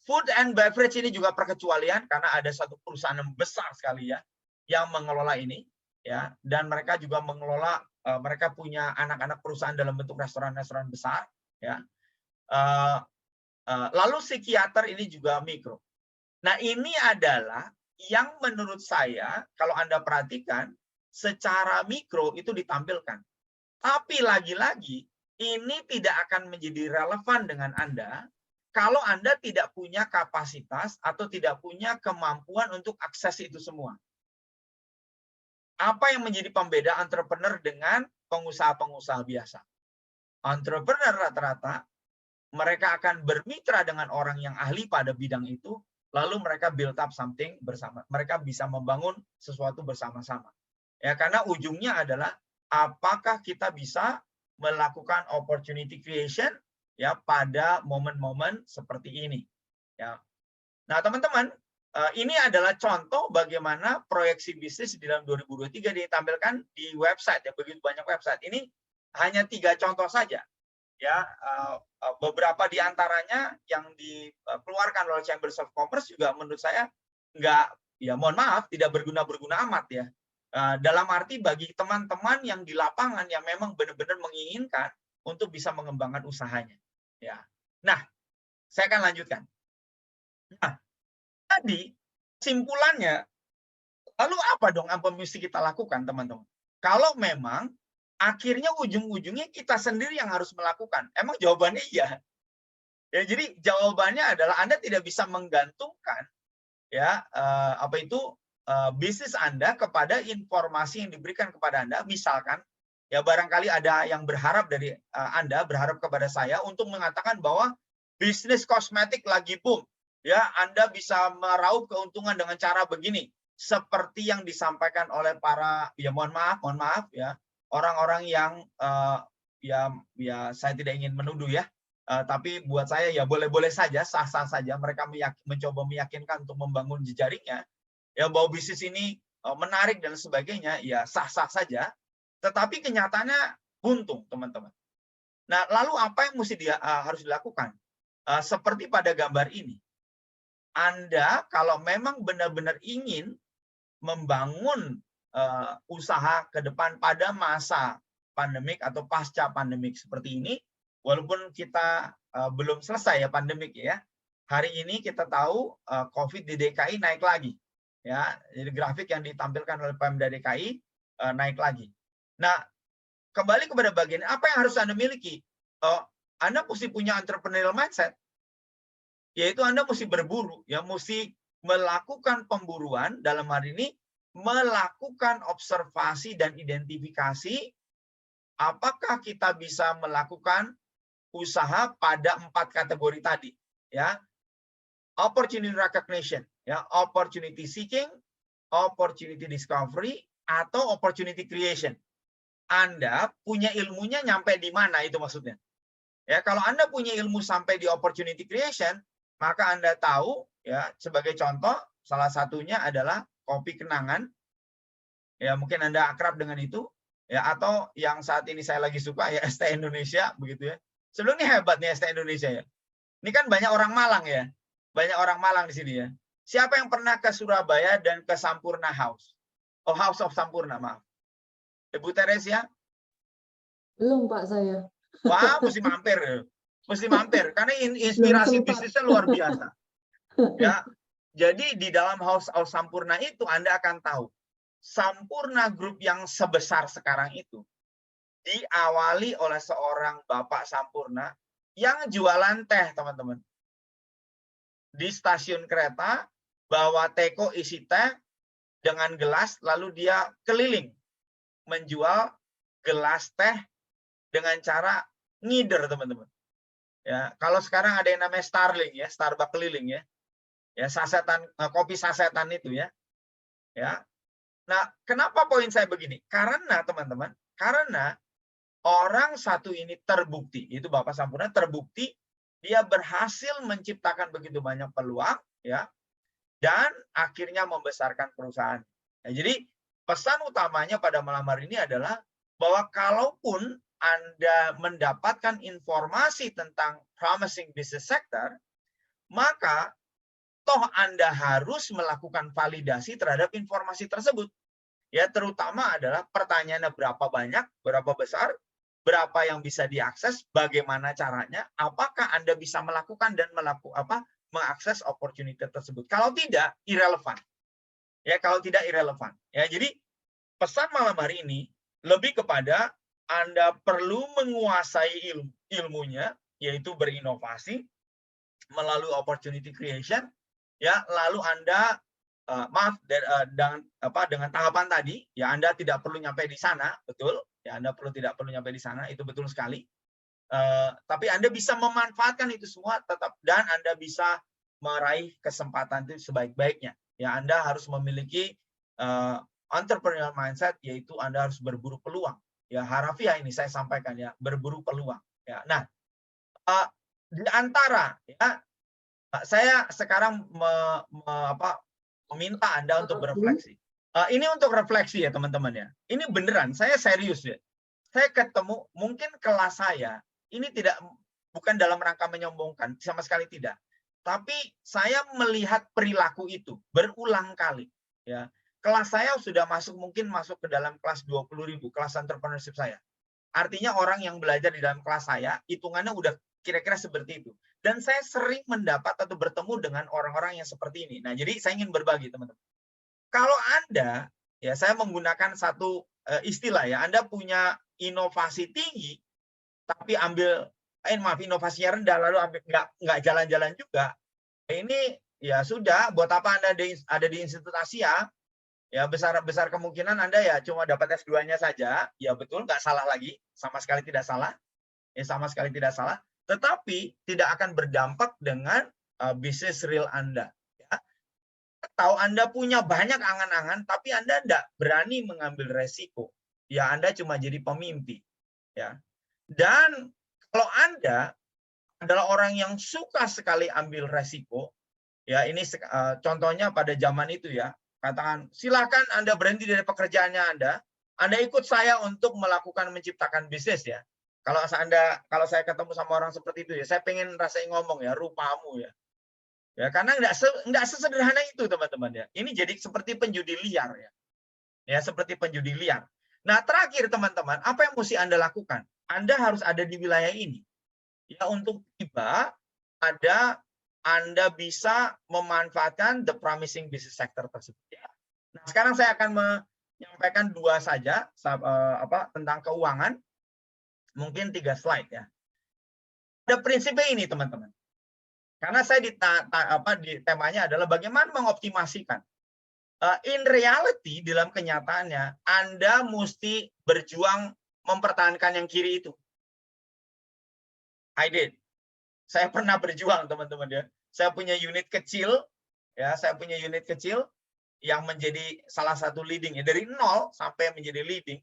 Food and beverage ini juga perkecualian karena ada satu perusahaan yang besar sekali ya yang mengelola ini. Ya, dan mereka juga mengelola, mereka punya anak-anak perusahaan dalam bentuk restoran-restoran besar ya. Lalu psikiater ini juga mikro. Nah, ini adalah yang menurut saya kalau Anda perhatikan secara mikro itu ditampilkan. Tapi lagi-lagi ini tidak akan menjadi relevan dengan Anda kalau Anda tidak punya kapasitas atau tidak punya kemampuan untuk akses itu semua. Apa yang menjadi pembeda entrepreneur dengan pengusaha-pengusaha biasa? Entrepreneur rata-rata mereka akan bermitra dengan orang yang ahli pada bidang itu, lalu mereka build up something bersama. Mereka bisa membangun sesuatu bersama-sama. Ya, karena ujungnya adalah apakah kita bisa melakukan opportunity creation ya pada momen-momen seperti ini. Ya. Nah, teman-teman, ini adalah contoh bagaimana proyeksi bisnis di dalam 2023 ditampilkan di website ya, begitu banyak website. Ini hanya 3 contoh saja. Ya, beberapa di antaranya yang dikeluarkan oleh Chambers of Commerce juga menurut saya enggak, ya mohon maaf, tidak berguna-berguna amat ya. Dalam arti bagi teman-teman yang di lapangan yang memang benar-benar menginginkan untuk bisa mengembangkan usahanya. Ya. Nah, saya akan lanjutkan. Nah, tadi kesimpulannya, lalu apa dong yang mesti kita lakukan, teman-teman? Kalau memang akhirnya ujung-ujungnya kita sendiri yang harus melakukan. Emang jawabannya iya. Ya, jadi jawabannya adalah Anda tidak bisa menggantungkan ya bisnis Anda kepada informasi yang diberikan kepada Anda. Misalkan ya barangkali ada yang berharap dari Anda, berharap kepada saya untuk mengatakan bahwa bisnis kosmetik lagi boom. Ya, Anda bisa meraup keuntungan dengan cara begini. Seperti yang disampaikan oleh para, ya mohon maaf ya, orang-orang yang ya saya tidak ingin menuduh ya, tapi buat saya ya boleh-boleh saja, sah-sah saja mereka mencoba meyakinkan untuk membangun jejaringnya, ya bahwa bisnis ini menarik dan sebagainya, ya sah-sah saja. Tetapi kenyataannya buntung, teman-teman. Nah, lalu apa yang harus dilakukan? Seperti pada gambar ini, Anda kalau memang benar-benar ingin membangun usaha ke depan pada masa pandemik atau pasca pandemik seperti ini, walaupun kita belum selesai ya pandemik ya. Hari ini kita tahu COVID di DKI naik lagi. Ya, jadi grafik yang ditampilkan oleh Pemda DKI naik lagi. Nah, kembali kepada bagian apa yang harus Anda miliki? Anda mesti punya entrepreneurial mindset, yaitu Anda mesti berburu, ya, mesti melakukan pemburuan, dalam hal ini melakukan observasi dan identifikasi apakah kita bisa melakukan usaha pada 4 kategori tadi, ya. Opportunity recognition, ya, opportunity seeking, opportunity discovery, atau opportunity creation. Anda punya ilmunya nyampe di mana, itu maksudnya. Ya, kalau Anda punya ilmu sampai di opportunity creation, maka Anda tahu, ya, sebagai contoh salah satunya adalah kopi kenangan. Ya, mungkin Anda akrab dengan itu, ya, atau yang saat ini saya lagi suka ya ST Indonesia begitu ya. Sebelumnya hebat nih ST Indonesia ya. Ini kan banyak orang Malang ya. Banyak orang Malang di sini ya. Siapa yang pernah ke Surabaya dan ke Sampurna House? Oh, House of Sampurna, maaf. Ibu Teresia? Belum Pak saya. Wah, mesti mampir. Mesti mampir karena inspirasi bisnisnya luar biasa. Ya. Jadi di dalam House of Sampurna itu Anda akan tahu Sampurna Group yang sebesar sekarang itu diawali oleh seorang Bapak Sampurna yang jualan teh, teman-teman. Di stasiun kereta, bawa teko isi teh dengan gelas, lalu dia keliling menjual gelas teh dengan cara ngider, teman-teman. Ya, kalau sekarang ada yang namanya Starling ya, Starbucks keliling ya. Ya, sasetan kopi sasetan itu ya. Ya. Nah, kenapa poin saya begini? Karena teman-teman, karena orang satu ini terbukti, itu Bapak Sampurna terbukti dia berhasil menciptakan begitu banyak peluang ya, dan akhirnya membesarkan perusahaan. Nah, jadi pesan utamanya pada malam hari ini adalah bahwa kalaupun Anda mendapatkan informasi tentang promising business sector, maka toh Anda harus melakukan validasi terhadap informasi tersebut. Ya, terutama adalah pertanyaannya berapa banyak, berapa besar, berapa yang bisa diakses, bagaimana caranya, apakah Anda bisa melakukan dan mengakses opportunity tersebut. Kalau tidak, irrelevant. Ya, kalau tidak irrelevant. Ya, jadi pesan malam hari ini lebih kepada Anda perlu menguasai ilmunya, yaitu berinovasi melalui opportunity creation, ya, lalu Anda dengan tahapan tadi, ya, Anda tidak perlu nyampe di sana, betul. Ya, Anda tidak perlu nyampe di sana, itu betul sekali. Tapi Anda bisa memanfaatkan itu semua tetap, dan Anda bisa meraih kesempatan itu sebaik-baiknya. Ya, Anda harus memiliki entrepreneurial mindset, yaitu Anda harus berburu peluang. Ya, harafiah ini saya sampaikan ya, berburu peluang. Ya, nah, di antara ya, saya sekarang meminta Anda untuk berefleksi. Ini untuk refleksi ya teman-teman ya. Ini beneran, saya serius ya. Saya ketemu, mungkin kelas saya, ini bukan dalam rangka menyombongkan, sama sekali tidak. Tapi saya melihat perilaku itu berulang kali. Ya. Kelas saya sudah mungkin masuk ke dalam kelas 20.000, kelas entrepreneurship saya. Artinya orang yang belajar di dalam kelas saya, hitungannya udah kira-kira seperti itu. Dan saya sering mendapat atau bertemu dengan orang-orang yang seperti ini. Nah, jadi saya ingin berbagi, teman-teman. Kalau Anda, ya saya menggunakan satu istilah ya, Anda punya inovasi tinggi, tapi inovasinya rendah, lalu nggak jalan-jalan juga. Ini ya sudah, buat apa Anda ada di Institut Asia? Ya besar kemungkinan Anda ya cuma dapat S2-nya saja. Ya betul, nggak salah lagi, sama sekali tidak salah. Ya sama sekali tidak salah. Tetapi tidak akan berdampak dengan bisnis real Anda. Ya. Atau Anda punya banyak angan-angan, tapi Anda tidak berani mengambil resiko. Ya Anda cuma jadi pemimpi. Ya. Dan kalau Anda adalah orang yang suka sekali ambil resiko, ya ini contohnya pada zaman itu ya, katakan silakan Anda berhenti dari pekerjaannya Anda ikut saya untuk menciptakan bisnis ya. Kalau saya ketemu sama orang seperti itu ya, saya pengen rasain ngomong ya, rupamu ya. Ya, karena enggak sesederhana itu teman-teman ya. Ini jadi seperti penjudi liar ya. Ya, seperti penjudi liar. Nah, terakhir teman-teman, apa yang mesti Anda lakukan? Anda harus ada di wilayah ini. ya untuk tiba pada Anda bisa memanfaatkan the promising business sector tersebut. Ya. Nah, sekarang saya akan menyampaikan dua saja tentang keuangan, mungkin 3 slide ya. Ada prinsipnya ini teman-teman. Karena saya di temanya adalah bagaimana mengoptimasikan. In reality, dalam kenyataannya, Anda mesti berjuang mempertahankan yang kiri itu. I did. Saya pernah berjuang, teman-teman ya. Saya punya unit kecil, ya, saya punya unit kecil yang menjadi salah satu leading ya, dari nol sampai menjadi leading.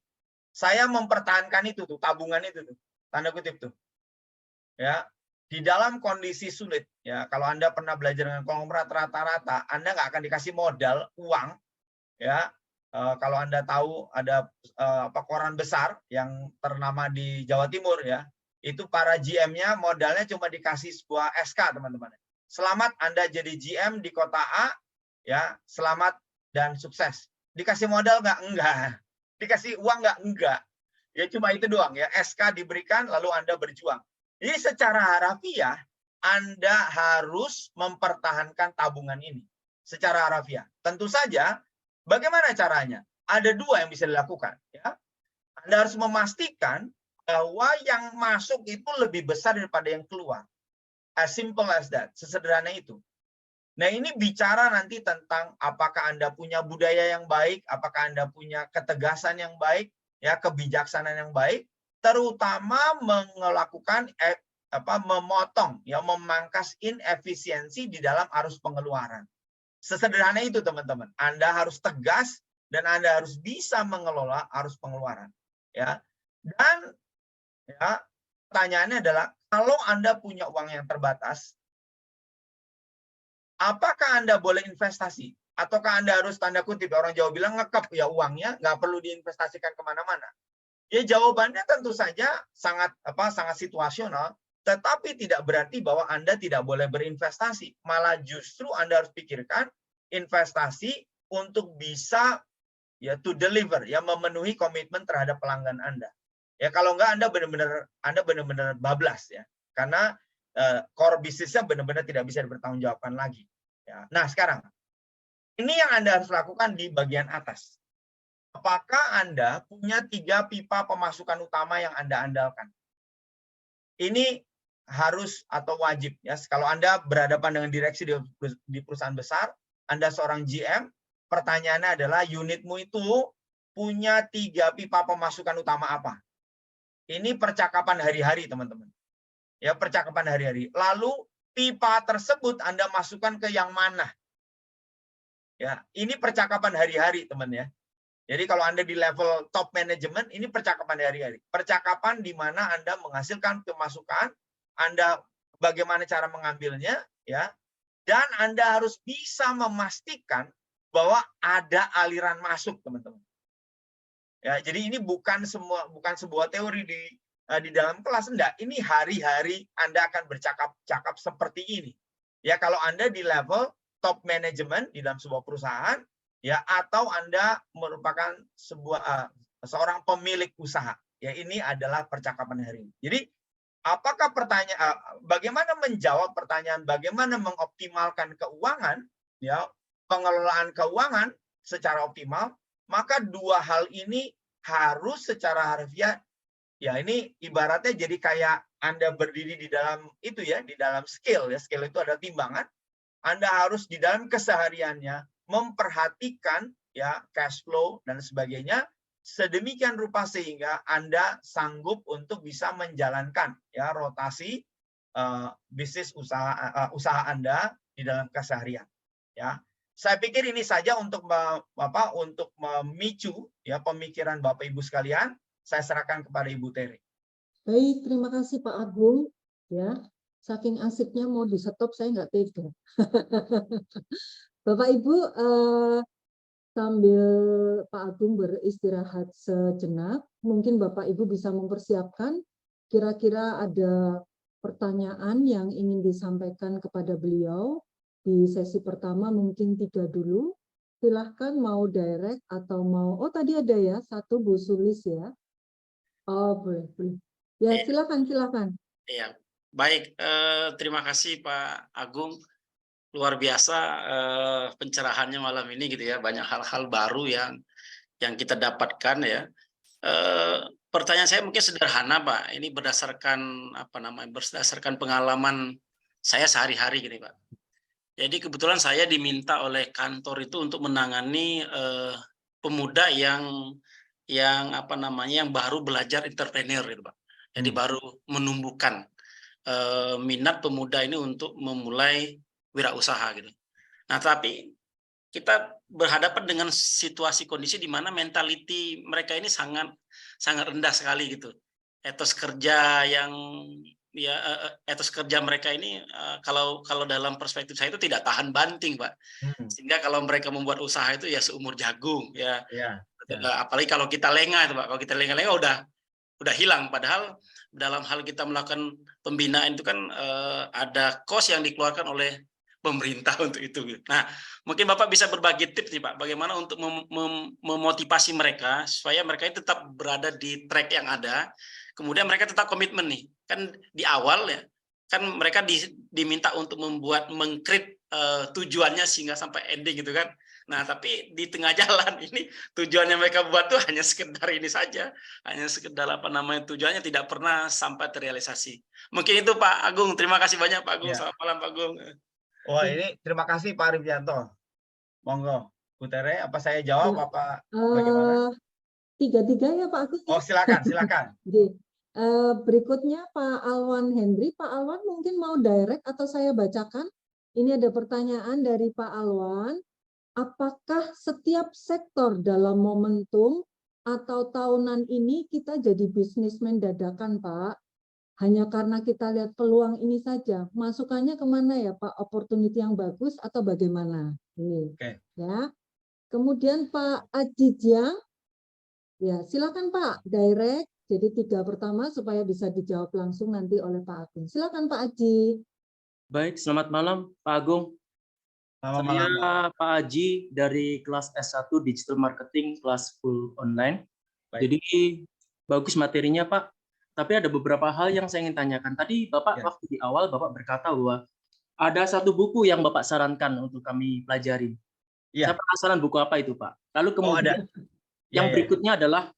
Saya mempertahankan itu tuh, tabungan itu tuh, tanda kutip tuh. Ya, di dalam kondisi sulit, ya, kalau Anda pernah belajar dengan konglomerat rata-rata, Anda nggak akan dikasih modal uang, ya. Kalau Anda tahu ada koran besar yang ternama di Jawa Timur, ya, itu para GM-nya modalnya cuma dikasih sebuah SK, teman-teman. Selamat Anda jadi GM di kota A, ya, selamat dan sukses. Dikasih modal nggak? Enggak. Dikasih uang nggak? Enggak. Ya cuma itu doang ya, SK diberikan lalu Anda berjuang. Jadi secara harafiah Anda harus mempertahankan tabungan ini. Secara harafiah. Tentu saja bagaimana caranya? Ada dua yang bisa dilakukan, ya. Anda harus memastikan bahwa yang masuk itu lebih besar daripada yang keluar. As simple as that, sesederhana itu. Nah, ini bicara nanti tentang apakah Anda punya budaya yang baik, apakah Anda punya ketegasan yang baik, ya, kebijaksanaan yang baik, terutama melakukan memotong, ya, memangkas inefisiensi di dalam arus pengeluaran. Sesederhana itu, teman-teman. Anda harus tegas dan Anda harus bisa mengelola arus pengeluaran, ya. Dan ya, pertanyaannya adalah kalau Anda punya uang yang terbatas, apakah Anda boleh investasi? Ataukah Anda harus tanda kutip, orang Jawa bilang ngekep ya uangnya, nggak perlu diinvestasikan kemana-mana? Ya jawabannya tentu saja sangat situasional, tetapi tidak berarti bahwa Anda tidak boleh berinvestasi. Malah justru Anda harus pikirkan investasi untuk bisa ya to deliver, ya memenuhi komitmen terhadap pelanggan Anda. Ya kalau enggak Anda benar-benar bablas ya. Karena core bisnisnya benar-benar tidak bisa dipertanggungjawabkan lagi. Ya. Nah, sekarang ini yang Anda harus lakukan di bagian atas. Apakah Anda punya 3 pipa pemasukan utama yang Anda andalkan? Ini harus atau wajib ya. Kalau Anda berhadapan dengan direksi di perusahaan besar, Anda seorang GM, pertanyaannya adalah unitmu itu punya 3 pipa pemasukan utama apa? Ini percakapan hari-hari, teman-teman. Ya, percakapan hari-hari. Lalu pipa tersebut Anda masukkan ke yang mana? Ya, ini percakapan hari-hari, teman ya. Jadi kalau Anda di level top management, ini percakapan hari-hari. Percakapan di mana Anda menghasilkan pemasukan, Anda bagaimana cara mengambilnya, ya. Dan Anda harus bisa memastikan bahwa ada aliran masuk, teman-teman. Ya, jadi ini bukan sebuah teori di dalam kelas, enggak. Ini hari-hari Anda akan bercakap-cakap seperti ini. Ya, kalau Anda di level top management di dalam sebuah perusahaan, ya, atau Anda merupakan seorang pemilik usaha. Ya, ini adalah percakapan hari ini. Jadi, apakah bagaimana menjawab pertanyaan bagaimana mengoptimalkan keuangan, ya, pengelolaan keuangan secara optimal? Maka dua hal ini harus secara harfiah, ya ini ibaratnya jadi kayak Anda berdiri di dalam itu ya, di dalam scale ya, scale itu ada timbangan. Anda harus di dalam kesehariannya memperhatikan ya cash flow dan sebagainya sedemikian rupa sehingga Anda sanggup untuk bisa menjalankan ya rotasi bisnis usaha Anda di dalam keseharian ya. Saya pikir ini saja untuk memicu ya pemikiran Bapak Ibu sekalian. Saya serahkan kepada Ibu Terry. Baik, terima kasih Pak Agung. Ya, saking asiknya mau di stop saya nggak tega. Bapak Ibu, sambil Pak Agung beristirahat sejenak, mungkin Bapak Ibu bisa mempersiapkan kira-kira ada pertanyaan yang ingin disampaikan kepada beliau. Di sesi pertama mungkin 3 dulu. Silahkan mau direct atau mau, oh tadi ada ya, 1 Bu Sulis ya. Oh boleh. Ya silakan. Iya, Baik, terima kasih Pak Agung. Luar biasa pencerahannya malam ini gitu ya. Banyak hal-hal baru yang kita dapatkan ya. Pertanyaan saya mungkin sederhana Pak. Ini berdasarkan apa namanya? Berdasarkan pengalaman saya sehari-hari gini Pak. Jadi kebetulan saya diminta oleh kantor itu untuk menangani pemuda yang apa namanya? Yang baru belajar entrepreneur gitu Pak. Jadi baru menumbuhkan minat pemuda ini untuk memulai wirausaha gitu. Nah, tapi kita berhadapan dengan situasi kondisi di mana mentality mereka ini sangat sangat rendah sekali gitu. Etos kerja yang ya etos kerja mereka ini kalau dalam perspektif saya itu tidak tahan banting, Pak. Sehingga kalau mereka membuat usaha itu ya seumur jagung ya. Ya, Apalagi kalau kita lengah itu, Pak. Kalau kita lengah-lengah udah hilang. Padahal dalam hal kita melakukan pembinaan itu kan ada cost yang dikeluarkan oleh pemerintah untuk itu. Nah, mungkin Bapak bisa berbagi tips nih Pak, bagaimana untuk memotivasi mereka supaya mereka tetap berada di track yang ada, kemudian mereka tetap komitmen nih. Kan di awal ya, kan mereka diminta untuk mengcreate tujuannya sehingga sampai ending gitu kan. Nah, tapi di tengah jalan ini tujuannya mereka buat tuh hanya sekedar ini saja, hanya sekedar apa namanya tujuannya tidak pernah sampai terrealisasi. Mungkin itu Pak Agung. Terima kasih banyak Pak Agung. ya. Selamat malam Pak Agung. Wah, ini terima kasih Pak Arifianto. Monggo, Bu Tere, apa saya jawab Ya, apa bagaimana? tiga-tiga ya Pak Agus ya. Oh, silakan, silakan. Berikutnya Pak Alwan Hendri. Pak Alwan mungkin mau direct atau saya bacakan? Ini ada pertanyaan dari Pak Alwan. Apakah setiap sektor dalam momentum atau tahunan ini kita jadi bisnismen dadakan, Pak? Hanya karena kita lihat peluang ini saja. Masukannya kemana ya, Pak? Opportunity yang bagus atau bagaimana? Ini, ya. Kemudian Pak Ajijiang, ya silakan Pak, direct. Jadi 3 pertama supaya bisa dijawab langsung nanti oleh Pak Agung. Silakan Pak Aji. Baik, selamat malam Pak Agung. Selamat Saya malam, Pak Aji dari kelas S1 Digital Marketing kelas full online. Baik. Jadi bagus materinya Pak. Tapi ada beberapa hal yang saya ingin tanyakan. Tadi Bapak waktu di awal Bapak berkata bahwa ada satu buku yang Bapak sarankan untuk kami pelajari. Saya penasaran buku apa itu Pak. Lalu kemudian yang berikutnya adalah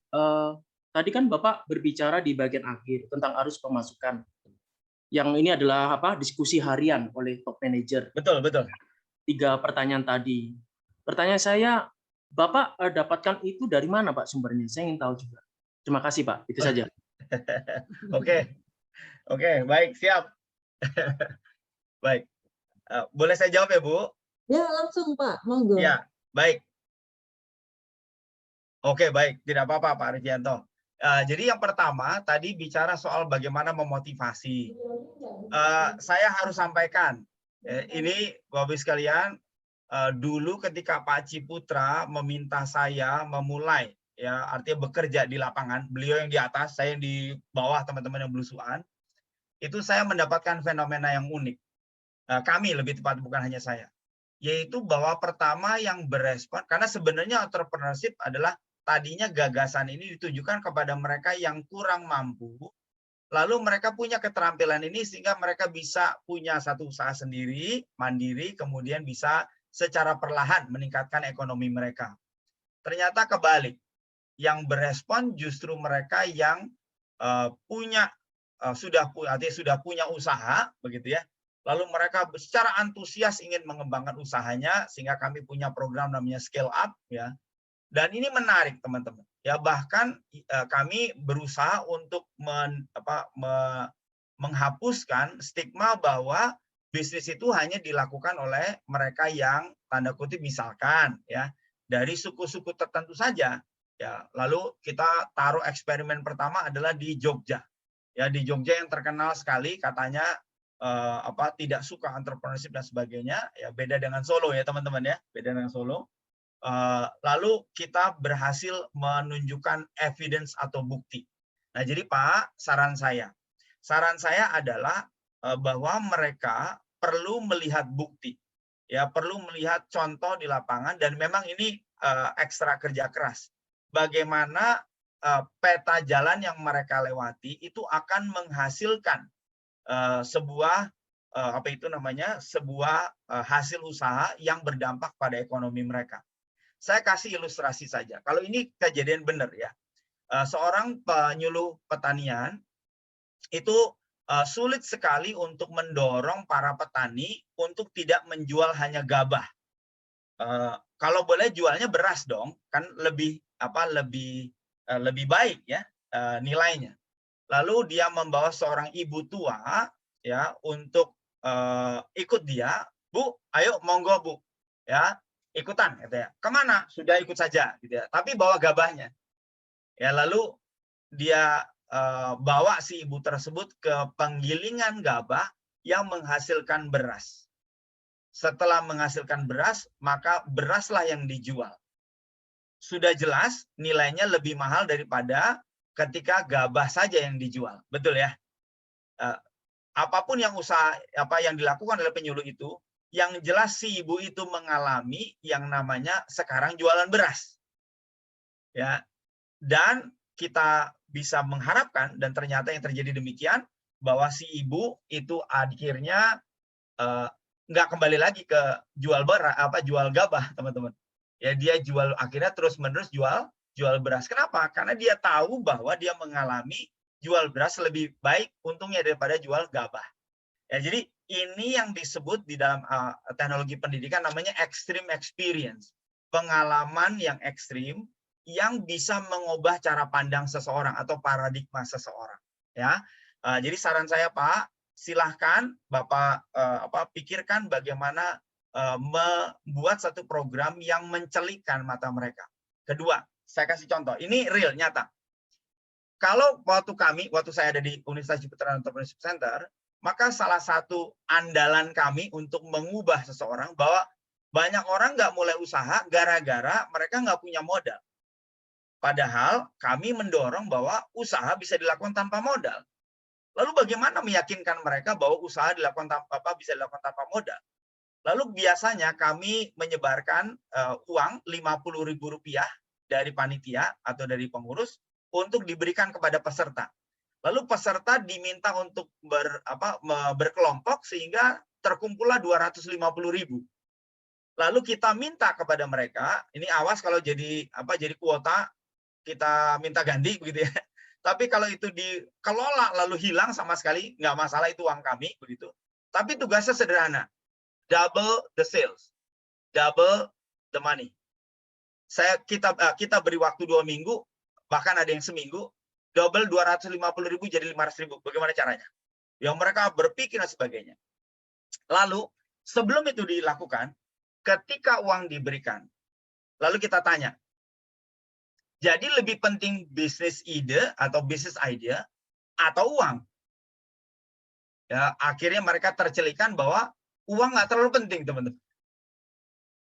tadi kan Bapak berbicara di bagian akhir tentang arus pemasukan. Yang ini adalah apa? Diskusi harian oleh top manager. Betul, betul. 3 pertanyaan tadi. Pertanyaan saya, Bapak dapatkan itu dari mana Pak sumbernya? Saya ingin tahu juga. Terima kasih Pak, itu saja. Oke, baik, siap. Baik. Boleh saya jawab ya, Bu? Ya, langsung Pak, monggo. Ya, baik. Oke, baik. Tidak apa-apa, Pak Arifianto. Jadi yang pertama, tadi bicara soal bagaimana memotivasi. Saya harus sampaikan, ini Bapak-Ibu sekalian, dulu ketika Pak Ciputra meminta saya memulai, ya artinya bekerja di lapangan, beliau yang di atas, saya yang di bawah teman-teman yang belusuan, itu saya mendapatkan fenomena yang unik. Kami lebih tepat, bukan hanya saya. Yaitu bahwa pertama yang berespon, karena sebenarnya entrepreneurship adalah tadinya gagasan ini ditujukan kepada mereka yang kurang mampu, lalu mereka punya keterampilan ini sehingga mereka bisa punya satu usaha sendiri, mandiri, kemudian bisa secara perlahan meningkatkan ekonomi mereka. Ternyata kebalik, yang berespon justru mereka yang sudah punya usaha, begitu ya. Lalu mereka secara antusias ingin mengembangkan usahanya, sehingga kami punya program namanya Scale Up, ya. Dan ini menarik teman-teman. Ya bahkan kami berusaha untuk menghapuskan stigma bahwa bisnis itu hanya dilakukan oleh mereka yang tanda kutip misalkan ya dari suku-suku tertentu saja. Ya, lalu kita taruh eksperimen pertama adalah di Jogja. Ya, di Jogja yang terkenal sekali katanya tidak suka entrepreneurship dan sebagainya. Ya, beda dengan Solo ya teman-teman ya, beda dengan Solo. Lalu kita berhasil menunjukkan evidence atau bukti. Nah, jadi Pak, saran saya adalah bahwa mereka perlu melihat bukti, ya perlu melihat contoh di lapangan, dan memang ini ekstra kerja keras. Bagaimana peta jalan yang mereka lewati itu akan menghasilkan sebuah apa itu namanya, sebuah hasil usaha yang berdampak pada ekonomi mereka. Saya kasih ilustrasi saja. Kalau ini kejadian benar ya. Seorang penyuluh pertanian itu sulit sekali untuk mendorong para petani untuk tidak menjual hanya gabah. Kalau boleh jualnya beras dong, kan lebih baik ya nilainya. Lalu dia membawa seorang ibu tua ya untuk ikut dia, Bu, ayo monggo Bu, ya ikutan, gitu ya. Kemana? Sudah ikut saja, gitu ya. Tapi bawa gabahnya. Ya lalu dia bawa si ibu tersebut ke penggilingan gabah yang menghasilkan beras. Setelah menghasilkan beras, maka beraslah yang dijual. Sudah jelas nilainya lebih mahal daripada ketika gabah saja yang dijual. Betul ya? Apapun yang yang dilakukan oleh penyuluh itu, yang jelas si ibu itu mengalami yang namanya sekarang jualan beras. Ya. Dan kita bisa mengharapkan, dan ternyata yang terjadi demikian, bahwa si ibu itu akhirnya nggak kembali lagi ke jual gabah, teman-teman. Ya, dia akhirnya terus-menerus jual beras. Kenapa? Karena dia tahu bahwa dia mengalami jual beras lebih baik untungnya daripada jual gabah. Ya, jadi ini yang disebut di dalam teknologi pendidikan namanya extreme experience. Pengalaman yang ekstrim yang bisa mengubah cara pandang seseorang atau paradigma seseorang. Ya, jadi saran saya Pak, silahkan Bapak pikirkan bagaimana membuat satu program yang mencelikkan mata mereka. Kedua, saya kasih contoh. Ini real, nyata. Kalau waktu saya ada di Universitas Ciputra Entrepreneurship Center, maka salah satu andalan kami untuk mengubah seseorang bahwa banyak orang nggak mulai usaha gara-gara mereka nggak punya modal. Padahal kami mendorong bahwa usaha bisa dilakukan tanpa modal. Lalu bagaimana meyakinkan mereka bahwa usaha bisa dilakukan tanpa modal? Lalu biasanya kami menyebarkan uang Rp50.000 dari panitia atau dari pengurus untuk diberikan kepada peserta. Lalu peserta diminta untuk berkelompok sehingga terkumpullah Rp250.000. Lalu kita minta kepada mereka, ini awas kalau jadi kuota kita minta ganti begitu ya. Tapi kalau itu dikelola lalu hilang sama sekali, nggak masalah, itu uang kami begitu. Tapi tugasnya sederhana, double the sales, double the money. Kita beri waktu 2 minggu, bahkan ada yang seminggu, double Rp250.000 jadi Rp500.000. Bagaimana caranya? Yang mereka berpikir dan sebagainya. Lalu sebelum itu dilakukan, ketika uang diberikan, lalu kita tanya, jadi lebih penting bisnis ide atau bisnis idea atau uang? Ya, akhirnya mereka tercelikan bahwa uang nggak terlalu penting, teman-teman.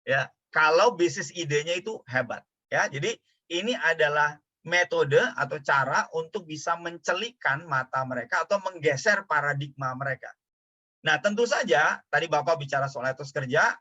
Ya, kalau bisnis idenya itu hebat. Ya, jadi ini adalah metode atau cara untuk bisa mencelikan mata mereka atau menggeser paradigma mereka. Nah, tentu saja tadi Bapak bicara soal etos kerja,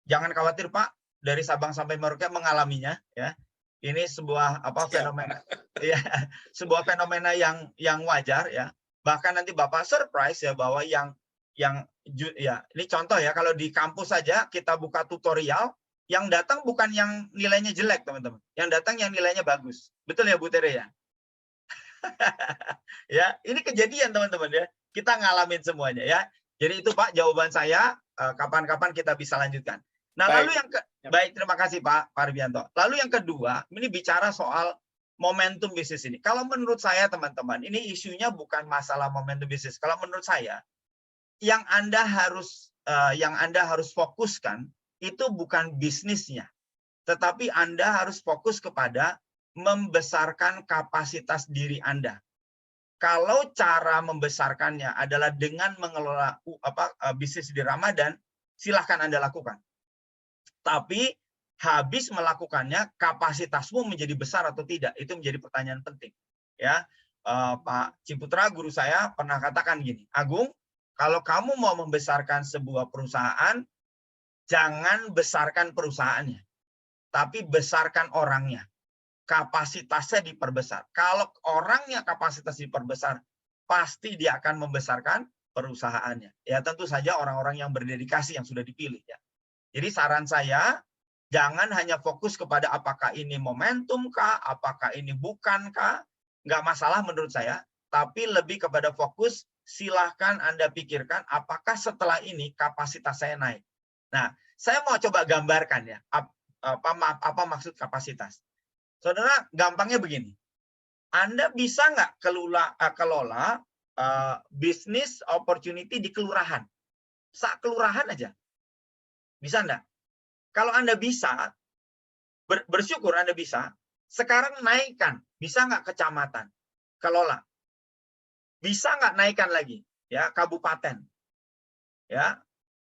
jangan khawatir Pak, dari Sabang sampai Merauke mengalaminya. Ya. Ini sebuah fenomena, ya, sebuah fenomena yang wajar ya. Bahkan nanti Bapak surprise ya bahwa yang ya ini contoh ya, kalau di kampus saja kita buka tutorial, yang datang bukan yang nilainya jelek teman-teman, yang datang yang nilainya bagus. Betul ya Bu Tere ya? Ya, ini kejadian teman-teman ya. Kita ngalamin semuanya ya. Jadi itu Pak jawaban saya. Kapan-kapan kita bisa lanjutkan. Nah, lalu yang baik, terima kasih Pak Arbianto. Lalu yang kedua, ini bicara soal momentum bisnis ini. Kalau menurut saya teman-teman, ini isunya bukan masalah momentum bisnis. Kalau menurut saya, yang Anda harus fokuskan itu bukan bisnisnya, tetapi Anda harus fokus kepada membesarkan kapasitas diri Anda. Kalau cara membesarkannya adalah dengan mengelola bisnis di Ramadan, silahkan Anda lakukan. Tapi habis melakukannya, kapasitasmu menjadi besar atau tidak? Itu menjadi pertanyaan penting. Ya, Pak Ciputra, guru saya pernah katakan gini, Agung, kalau kamu mau membesarkan sebuah perusahaan, jangan besarkan perusahaannya, tapi besarkan orangnya. Kapasitasnya diperbesar. Kalau orangnya kapasitas diperbesar, pasti dia akan membesarkan perusahaannya. Ya tentu saja orang-orang yang berdedikasi yang sudah dipilih ya. Jadi saran saya, jangan hanya fokus kepada apakah ini momentum kah, apakah ini bukan kah, nggak masalah menurut saya, tapi lebih kepada fokus, silahkan Anda pikirkan apakah setelah ini kapasitas saya naik. Nah, saya mau coba gambarkan ya, apa maksud kapasitas. Saudara, gampangnya begini, Anda bisa nggak kelola bisnis opportunity di kelurahan, kelurahan aja, bisa nggak? Kalau Anda bisa, bersyukur Anda bisa, sekarang naikkan, bisa nggak kecamatan, kelola, bisa nggak naikkan lagi, ya kabupaten, ya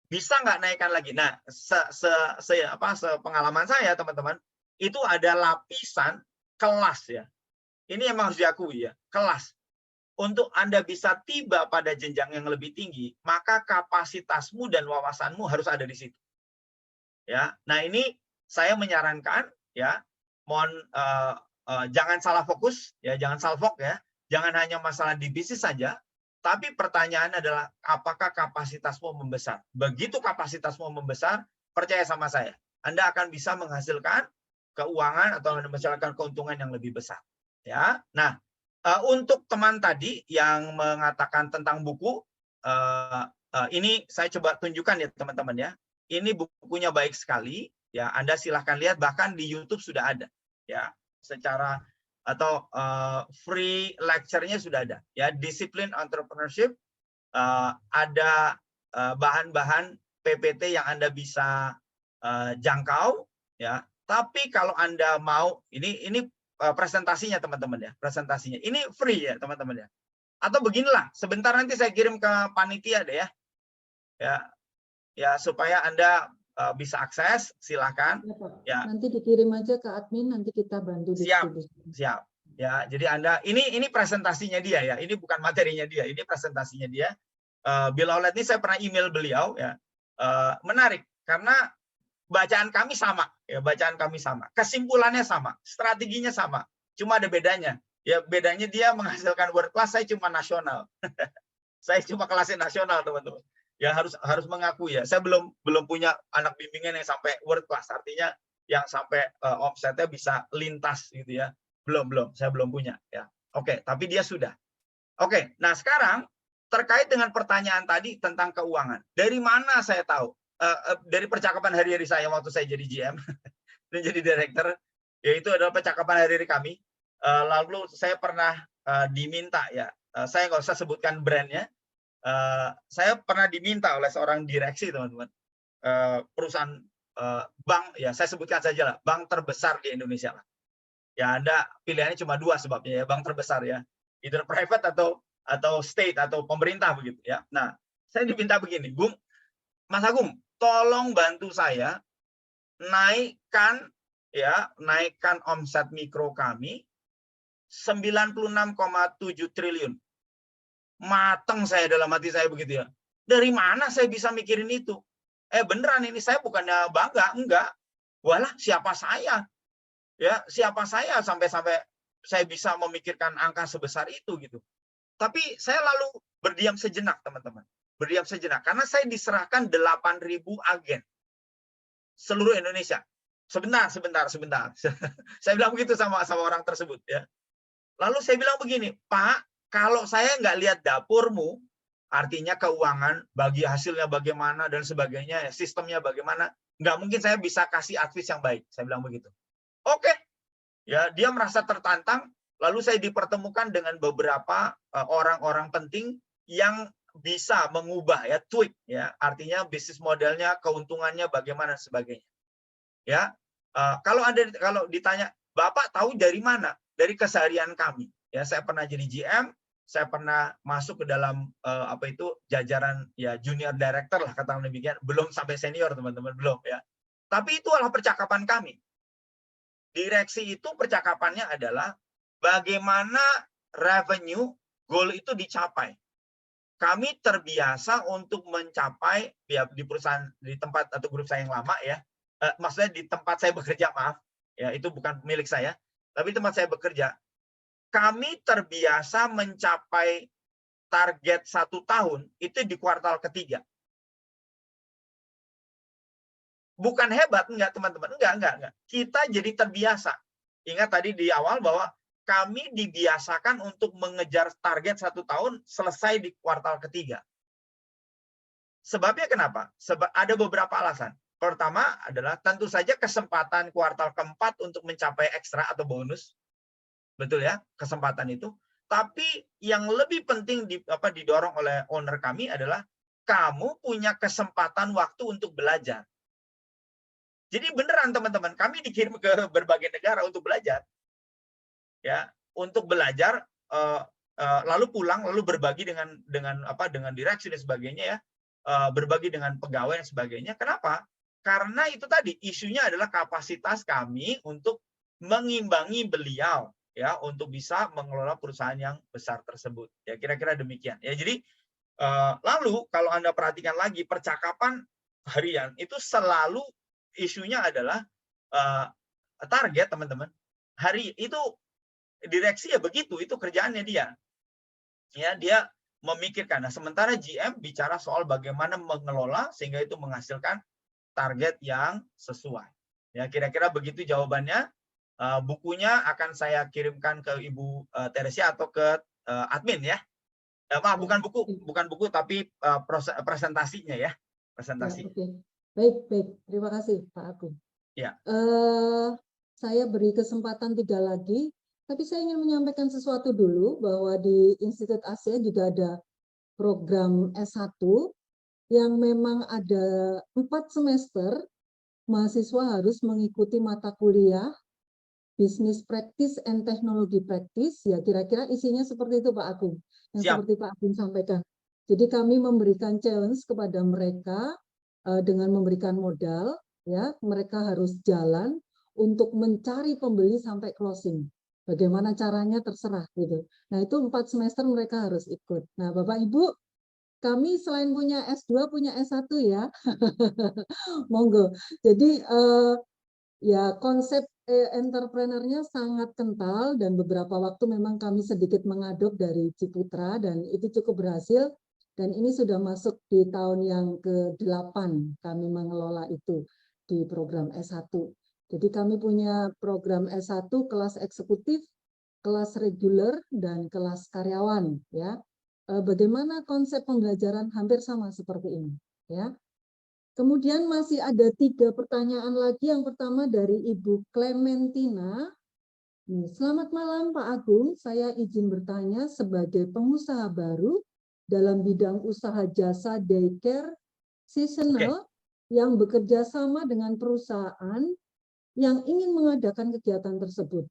bisa nggak naikkan lagi. Nah, sepengalaman saya teman-teman, itu ada lapisan kelas ya. Ini emang harus diakui ya, kelas. Untuk Anda bisa tiba pada jenjang yang lebih tinggi, maka kapasitasmu dan wawasanmu harus ada di situ. Ya, nah ini saya menyarankan ya, mohon jangan salah fokus ya, jangan salfok ya, jangan hanya masalah di bisnis saja, tapi pertanyaan adalah apakah kapasitasmu membesar. Begitu kapasitasmu membesar, percaya sama saya, Anda akan bisa menghasilkan keuangan atau menghasilkan keuntungan yang lebih besar. Ya, nah untuk teman tadi yang mengatakan tentang buku, ini saya coba tunjukkan ya teman-teman ya. Ini bukunya baik sekali, ya Anda silahkan lihat, bahkan di YouTube sudah ada, ya secara atau free lecture-nya sudah ada, ya Discipline Entrepreneurship, ada bahan-bahan PPT yang Anda bisa jangkau, ya. Tapi kalau Anda mau, ini presentasinya teman-teman ya, presentasinya ini free ya teman-teman ya. Atau beginilah, sebentar nanti saya kirim ke panitia deh ya, ya supaya Anda bisa akses, silakan. Ya, Pak. Ya. Nanti dikirim aja ke admin, nanti kita bantu distribusi. Siap. Ya, jadi Anda ini presentasinya dia ya. Ini bukan materinya dia, ini presentasinya dia. Bill Howlett ini saya pernah email beliau ya. Menarik karena bacaan kami sama, ya bacaan kami sama. Kesimpulannya sama, strateginya sama. Cuma ada bedanya. Ya bedanya dia menghasilkan world class, saya cuma nasional. Saya cuma kelasnya nasional, teman-teman. Ya harus mengakui ya, saya belum punya anak bimbingan yang sampai world class, artinya yang sampai omsetnya bisa lintas gitu ya. Belum, saya belum punya ya. Oke, tapi dia sudah. Oke, nah sekarang terkait dengan pertanyaan tadi tentang keuangan. Dari mana saya tahu? Dari percakapan hari-hari saya waktu saya jadi GM dan jadi director, yaitu adalah percakapan hari-hari kami. Lalu saya pernah diminta ya, saya nggak usah sebutkan brandnya. Saya pernah diminta oleh seorang direksi teman-teman, perusahaan bank ya, saya sebutkan saja lah, bank terbesar di Indonesia lah. Ya Anda pilihannya cuma dua sebabnya ya, bank terbesar ya, either private atau state atau pemerintah begitu ya. Nah saya diminta begini, Mas Agung, tolong bantu saya naikkan omset mikro kami 96,7 triliun. Mateng saya dalam hati saya begitu ya. Dari mana saya bisa mikirin itu? Beneran ini saya bukannya bangga, enggak. Walah, siapa saya? Ya, siapa saya sampai saya bisa memikirkan angka sebesar itu gitu. Tapi saya lalu berdiam sejenak, teman-teman. Berdiam sejenak karena saya diserahkan 8.000 agen seluruh Indonesia. Sebentar. Saya bilang begitu sama orang tersebut ya. Lalu saya bilang begini, Pak, kalau saya nggak lihat dapurmu, artinya keuangan, bagi hasilnya bagaimana dan sebagainya, sistemnya bagaimana, nggak mungkin saya bisa kasih advice yang baik. Saya bilang begitu. Oke, ya dia merasa tertantang. Lalu saya dipertemukan dengan beberapa orang-orang penting yang bisa mengubah ya, tweak ya, artinya bisnis modelnya, keuntungannya bagaimana dan sebagainya. Ya, kalau ditanya, Bapak tahu dari mana? Dari keseharian kami. Ya, saya pernah jadi GM, saya pernah masuk ke dalam jajaran ya junior director lah kata demikian, belum sampai senior teman-teman, belum ya. Tapi itu adalah percakapan kami. Direksi itu percakapannya adalah bagaimana revenue goal itu dicapai. Kami terbiasa untuk mencapai ya di perusahaan, di tempat atau grup saya yang lama ya, maksudnya di tempat saya bekerja, maaf ya, itu bukan milik saya, tapi tempat saya bekerja, kami terbiasa mencapai target 1 tahun itu di kuartal ketiga. Bukan hebat, enggak teman-teman, enggak. Kita jadi terbiasa. Ingat tadi di awal bahwa kami dibiasakan untuk mengejar target 1 tahun selesai di kuartal ketiga. Sebabnya kenapa? Sebab ada beberapa alasan. Pertama adalah tentu saja kesempatan kuartal keempat untuk mencapai ekstra atau bonus. Betul ya, kesempatan itu. Tapi yang lebih penting didorong oleh owner kami adalah kamu punya kesempatan waktu untuk belajar. Jadi beneran teman-teman, kami dikirim ke berbagai negara untuk belajar, ya, untuk belajar, lalu pulang, lalu berbagi dengan direksi dan sebagainya ya, berbagi dengan pegawai dan sebagainya. Kenapa? Karena itu tadi isunya adalah kapasitas kami untuk mengimbangi beliau, ya, untuk bisa mengelola perusahaan yang besar tersebut. Ya kira-kira demikian. Ya jadi lalu kalau Anda perhatikan lagi percakapan harian itu selalu isunya adalah target teman-teman. Hari itu direksi ya begitu, itu kerjaannya dia. Ya, dia memikirkan. Nah, sementara GM bicara soal bagaimana mengelola sehingga itu menghasilkan target yang sesuai. Ya, kira-kira begitu jawabannya. Bukunya akan saya kirimkan ke Ibu Teresia atau ke admin ya. Bukan buku tapi presentasinya ya. Presentasi. Ya, okay. Baik. Terima kasih Pak Agung. Ya. Saya beri kesempatan 3 lagi, tapi saya ingin menyampaikan sesuatu dulu bahwa di Institut Asia juga ada program S1 yang memang ada 4 semester mahasiswa harus mengikuti mata kuliah Business Practice and Technology Practice. Ya kira-kira isinya seperti itu Pak Agung, yang seperti Pak Agung sampaikan. Jadi kami memberikan challenge kepada mereka dengan memberikan modal, ya mereka harus jalan untuk mencari pembeli sampai closing. Bagaimana caranya terserah gitu. Nah itu 4 semester mereka harus ikut. Nah Bapak Ibu, kami selain punya S2 punya S1 ya. Monggo. Jadi ya konsep entrepreneurnya sangat kental dan beberapa waktu memang kami sedikit mengadop dari Ciputra dan itu cukup berhasil. Dan ini sudah masuk di tahun yang ke-8 kami mengelola itu di program S1. Jadi kami punya program S1 kelas eksekutif, kelas reguler, dan kelas karyawan. Ya, bagaimana konsep pembelajaran hampir sama seperti ini. Ya. Kemudian masih ada 3 pertanyaan lagi. Yang pertama dari Ibu Clementina. Selamat malam Pak Agung, saya izin bertanya sebagai pengusaha baru dalam bidang usaha jasa daycare seasonal yang bekerja sama dengan perusahaan yang ingin mengadakan kegiatan tersebut.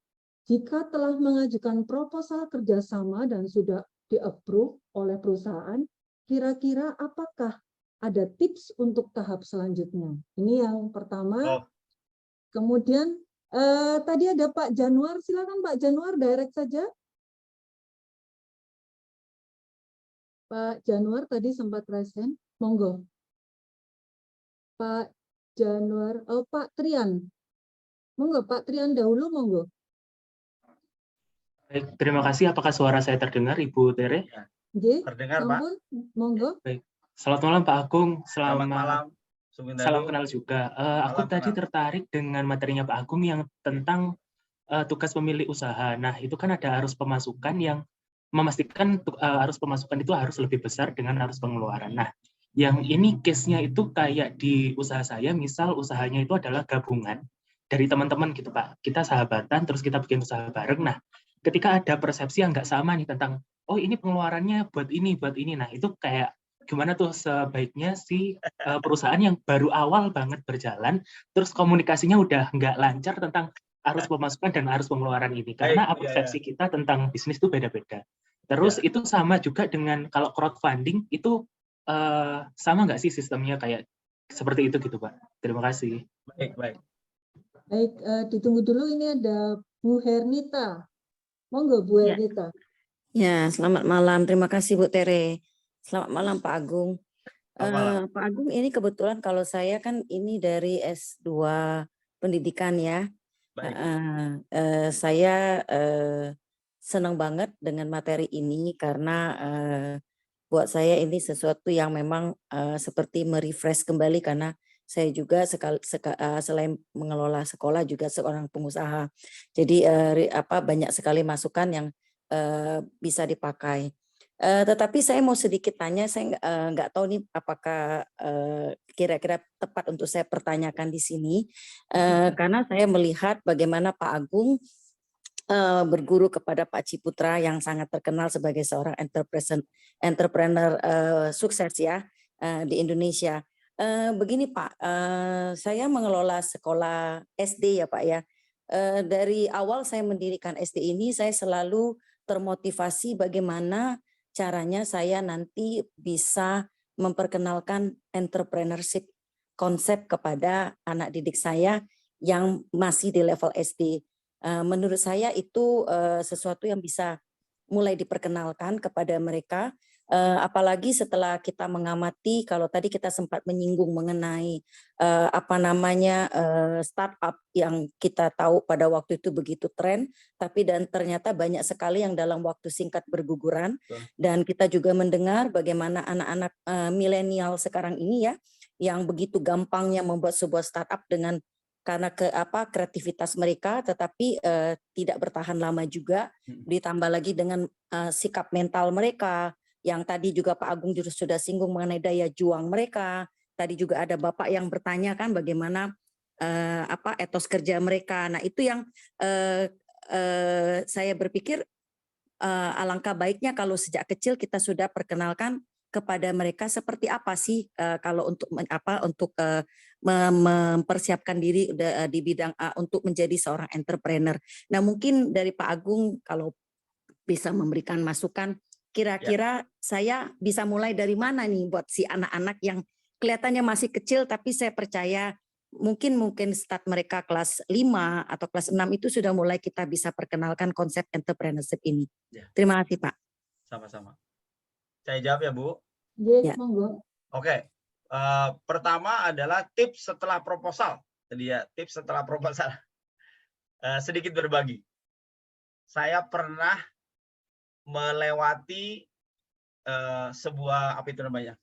Jika telah mengajukan proposal kerjasama dan sudah di-approve oleh perusahaan, kira-kira apakah ada tips untuk tahap selanjutnya? Ini yang pertama. Kemudian tadi ada Pak Januar, silakan Pak Januar, direct saja. Pak Januar tadi sempat present, monggo. Pak Januar, Pak Trian. Monggo, Pak Trian dahulu, monggo. Baik, terima kasih. Apakah suara saya terdengar, Ibu Tere? Terdengar, Pak. Monggo. Baik. Selamat malam, Pak Agung. Selamat malam. Salam kenal juga. Aku tadi tertarik dengan materinya Pak Agung yang tentang tugas pemilik usaha. Nah, itu kan ada arus pemasukan yang memastikan arus pemasukan itu harus lebih besar dengan arus pengeluaran. Nah, yang ini case-nya itu kayak di usaha saya, misal usahanya itu adalah gabungan dari teman-teman gitu Pak. Kita sahabatan, terus kita bikin usaha bareng. Nah, ketika ada persepsi yang nggak sama nih tentang, oh ini pengeluarannya buat ini. Nah, itu kayak gimana tuh sebaiknya si perusahaan yang baru awal banget berjalan, terus komunikasinya udah nggak lancar tentang arus pemasukan dan arus pengeluaran ini. Karena persepsi kita tentang bisnis itu beda-beda. Terus itu sama juga dengan kalau crowdfunding itu sama nggak sih sistemnya kayak seperti itu gitu Pak? Terima kasih. Baik, ditunggu dulu, ini ada Bu Hernita. Monggo Bu Hernita. Ya, selamat malam. Terima kasih Bu Tere. Selamat malam Pak Agung. Pak Agung, ini kebetulan kalau saya kan ini dari S2 pendidikan ya. senang banget dengan materi ini karena buat saya ini sesuatu yang memang seperti merefresh kembali karena saya juga selain mengelola sekolah juga seorang pengusaha. Jadi banyak sekali masukan yang bisa dipakai. Tetapi saya mau sedikit tanya, saya nggak tahu nih apakah kira-kira tepat untuk saya pertanyakan di sini, karena saya melihat bagaimana Pak Agung berguru kepada Pak Ciputra yang sangat terkenal sebagai seorang entrepreneur sukses ya di Indonesia. Begini Pak, saya mengelola sekolah SD ya Pak ya. Dari awal saya mendirikan SD ini, saya selalu termotivasi bagaimana caranya saya nanti bisa memperkenalkan entrepreneurship konsep kepada anak didik saya yang masih di level SD. Menurut saya itu sesuatu yang bisa mulai diperkenalkan kepada mereka, apalagi setelah kita mengamati, kalau tadi kita sempat menyinggung mengenai startup yang kita tahu pada waktu itu begitu tren, tapi dan ternyata banyak sekali yang dalam waktu singkat berguguran. Dan kita juga mendengar bagaimana anak-anak milenial sekarang ini ya, yang begitu gampangnya membuat sebuah startup dengan karena kreativitas mereka, tetapi tidak bertahan lama juga, ditambah lagi dengan sikap mental mereka, yang tadi juga Pak Agung juga sudah singgung mengenai daya juang mereka. Tadi juga ada Bapak yang bertanya kan bagaimana etos kerja mereka. Nah itu yang saya berpikir alangkah baiknya kalau sejak kecil kita sudah perkenalkan kepada mereka seperti apa sih kalau untuk mempersiapkan diri di bidang untuk menjadi seorang entrepreneur. Nah mungkin dari Pak Agung kalau bisa memberikan masukan, kira-kira saya bisa mulai dari mana nih buat si anak-anak yang kelihatannya masih kecil, tapi saya percaya mungkin start mereka kelas 5 atau kelas 6 itu sudah mulai kita bisa perkenalkan konsep entrepreneurship ini. Terima kasih Pak. Sama-sama. Saya jawab ya Bu. Ya, monggo. Oke. Pertama adalah tips setelah proposal. Jadi ya, tips setelah proposal. Sedikit berbagi. Saya pernah melewati sebuah apa itu namanya?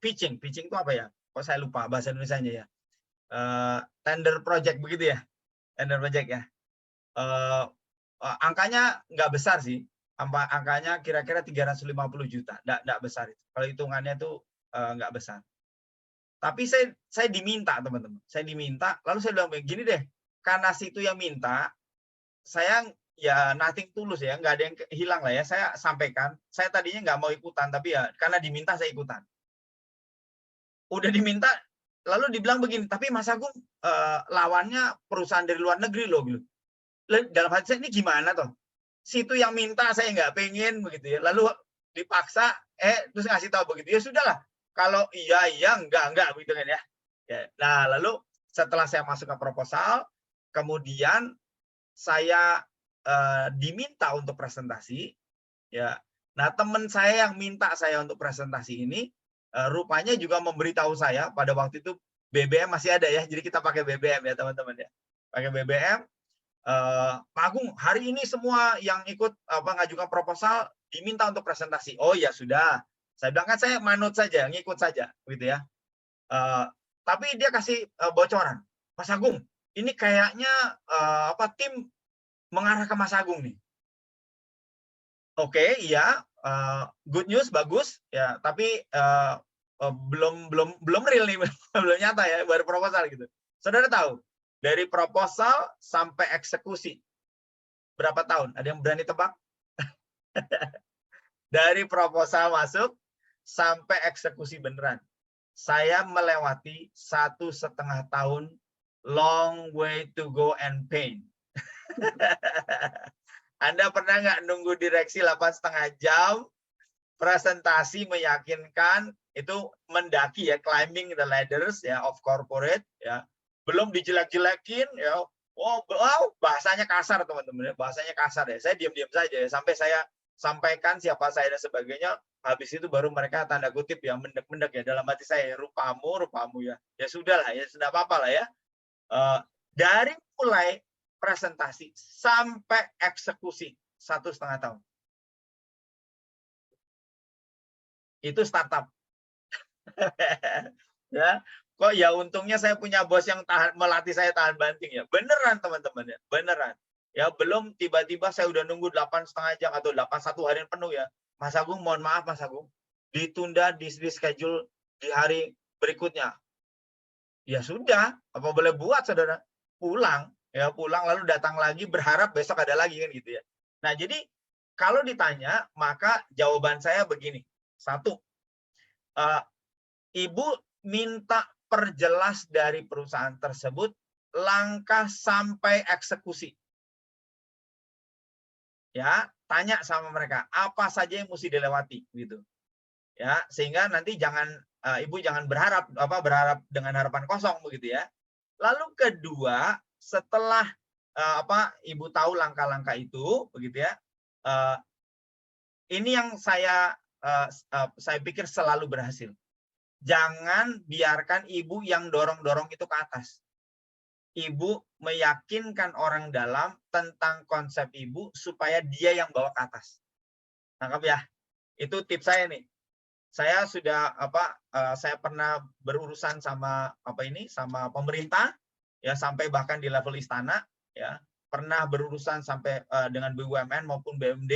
Pitching itu apa ya? Kok saya lupa bahasa Indonesianya ya. Tender project begitu ya. Tender project ya. Angkanya nggak besar sih. Angkanya kira-kira 350 juta. Nggak besar itu. Kalau hitungannya tuh nggak besar. Tapi saya diminta teman-teman. Saya diminta. Lalu saya bilang begini deh. Karena situ yang minta, saya ya nothing tulus ya. Nggak ada yang hilang lah ya. Saya sampaikan. Saya tadinya nggak mau ikutan. Tapi ya karena diminta saya ikutan. Udah diminta. Lalu dibilang begini. Tapi Mas Agung lawannya perusahaan dari luar negeri loh. Dalam hati saya ini gimana toh? Situ yang minta saya nggak pengen begitu ya, lalu dipaksa terus ngasih tahu begitu ya sudahlah, kalau iya enggak begitu kan ya. Nah lalu setelah saya masuk ke proposal, kemudian saya diminta untuk presentasi ya. Nah teman saya yang minta saya untuk presentasi ini rupanya juga memberitahu saya pada waktu itu BBM masih ada ya, jadi kita pakai BBM ya teman-teman ya, pakai BBM. Pak Agung, hari ini semua yang ikut ngajukan proposal diminta untuk presentasi. Oh ya sudah, saya bilang kan saya manut saja, ngikut saja, gitu ya. Tapi dia kasih bocoran, Mas Agung, ini kayaknya tim mengarah ke Mas Agung nih. Oke, iya, good news, bagus ya. Tapi belum real nih, belum nyata ya, baru proposal gitu. Saudara tahu? Dari proposal sampai eksekusi berapa tahun? Ada yang berani tebak? Dari proposal masuk sampai eksekusi beneran, saya melewati 1,5 tahun, long way to go and pain. Anda pernah nggak nunggu direksi 8,5 jam, presentasi meyakinkan, itu mendaki ya, climbing the ladders ya of corporate ya. Belum dijelek-jelekin ya. Wow, bahasanya kasar teman-teman ya. Bahasanya kasar ya. Saya diam-diam saja ya sampai saya sampaikan siapa saya dan sebagainya. Habis itu baru mereka tanda kutip ya mendek-mendek ya dalam hati saya, rupamu ya. Ya sudahlah ya, sudah apa-apa lah ya. Dari mulai presentasi sampai eksekusi 1,5 tahun. Itu startup. Ya, kok ya untungnya saya punya bos yang melatih saya tahan banting ya. Beneran teman-teman ya, beneran. Ya belum tiba-tiba saya udah nunggu 8,5 jam atau 81 harian penuh ya. Mas Agung, mohon maaf Mas Agung, ditunda di schedule di hari berikutnya. Ya sudah, apa boleh buat saudara? Pulang, ya pulang lalu datang lagi berharap besok ada lagi kan gitu ya. Nah jadi kalau ditanya maka jawaban saya begini. Satu, Ibu minta perjelas dari perusahaan tersebut langkah sampai eksekusi. Ya, tanya sama mereka apa saja yang mesti dilewati gitu. Ya, sehingga nanti jangan Ibu jangan berharap dengan harapan kosong begitu ya. Lalu kedua, setelah Ibu tahu langkah-langkah itu begitu ya. Ini yang saya pikir selalu berhasil. Jangan biarkan ibu yang dorong-dorong itu ke atas. Ibu meyakinkan orang dalam tentang konsep ibu supaya dia yang bawa ke atas. Tangkap ya? Itu tips saya nih. Saya sudah saya pernah berurusan sama sama pemerintah ya sampai bahkan di level istana ya. Pernah berurusan sampai dengan BUMN maupun BUMD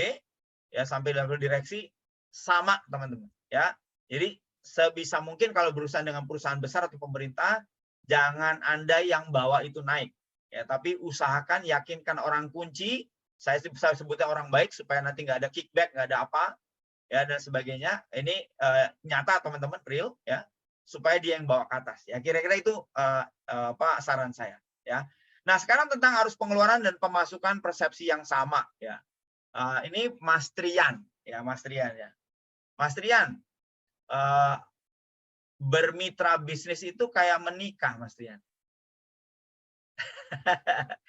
ya sampai level direksi sama teman-teman ya. Jadi sebisa mungkin kalau berurusan dengan perusahaan besar atau pemerintah, jangan Anda yang bawa itu naik. Ya, tapi usahakan yakinkan orang kunci, saya sebutnya orang baik supaya nanti nggak ada kickback, nggak ada apa, ya dan sebagainya. Ini nyata teman-teman, real, ya, supaya dia yang bawa ke atas. Ya, kira-kira itu saran saya. Ya. Nah sekarang tentang arus pengeluaran dan pemasukan persepsi yang sama. Ya, ini Mas Trian, ya Mas Trian ya, Mas Trian. Bermitra bisnis itu kayak menikah, Mas Trian.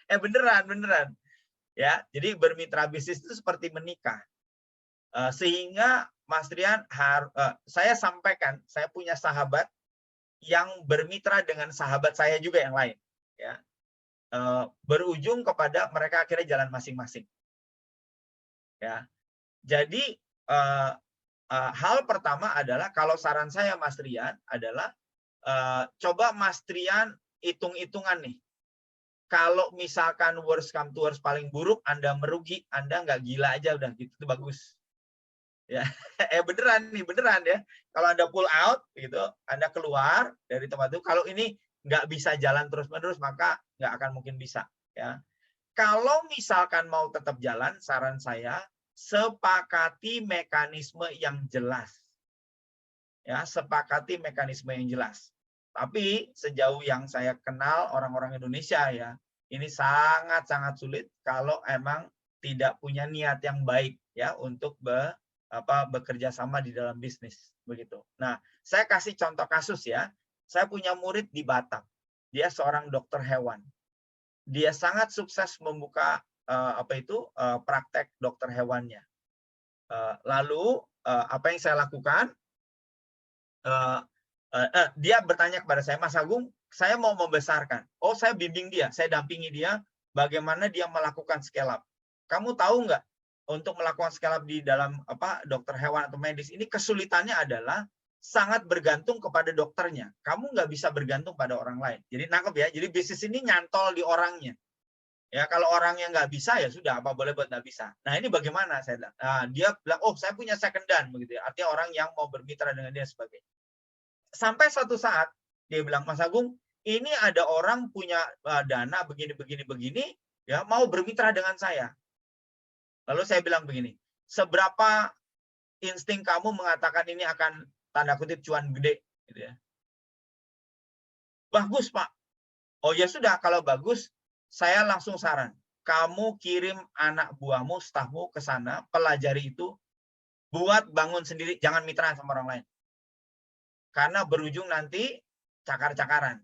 Beneran. Ya, jadi bermitra bisnis itu seperti menikah. Sehingga Mas Trian saya sampaikan, saya punya sahabat yang bermitra dengan sahabat saya juga yang lain. Ya, berujung kepada mereka akhirnya jalan masing-masing. Ya, jadi hal pertama adalah kalau saran saya Mas Trian adalah coba Mas Trian hitung-hitungan nih. Kalau misalkan worst come to worst paling buruk Anda merugi, Anda nggak gila aja udah gitu itu bagus. Ya, beneran ya. Kalau Anda pull out gitu, Anda keluar dari tempat itu. Kalau ini nggak bisa jalan terus-menerus maka nggak akan mungkin bisa. Ya, kalau misalkan mau tetap jalan, saran saya sepakati mekanisme yang jelas. Ya, sepakati mekanisme yang jelas. Tapi sejauh yang saya kenal orang-orang Indonesia ya, ini sangat-sangat sulit kalau emang tidak punya niat yang baik ya untuk bekerja sama di dalam bisnis begitu. Nah, saya kasih contoh kasus ya. Saya punya murid di Batam. Dia seorang dokter hewan. Dia sangat sukses membuka praktek dokter hewannya. Lalu apa yang saya lakukan? Dia bertanya kepada saya, Mas Agung, saya mau membesarkan. Oh, saya bimbing dia, saya dampingi dia bagaimana dia melakukan scale up. Kamu tahu nggak untuk melakukan scale up di dalam dokter hewan atau medis ini kesulitannya adalah sangat bergantung kepada dokternya. Kamu nggak bisa bergantung pada orang lain. Jadi nangkep ya. Jadi bisnis ini nyantol di orangnya. Ya kalau orangnya nggak bisa ya sudah apa boleh buat nggak bisa. Nah ini bagaimana saya bilang? Dia bilang oh saya punya second dan begitu ya. Artinya orang yang mau bermitra dengan dia sebagainya. Sampai suatu saat dia bilang Mas Agung ini ada orang punya dana begini ya mau bermitra dengan saya. Lalu saya bilang begini, seberapa insting kamu mengatakan ini akan tanda kutip cuan gede gitu ya. Bagus Pak. Oh ya sudah kalau bagus saya langsung saran, kamu kirim anak buahmu, stafmu ke sana, pelajari itu, buat bangun sendiri, jangan mitra sama orang lain. Karena berujung nanti cakar-cakaran.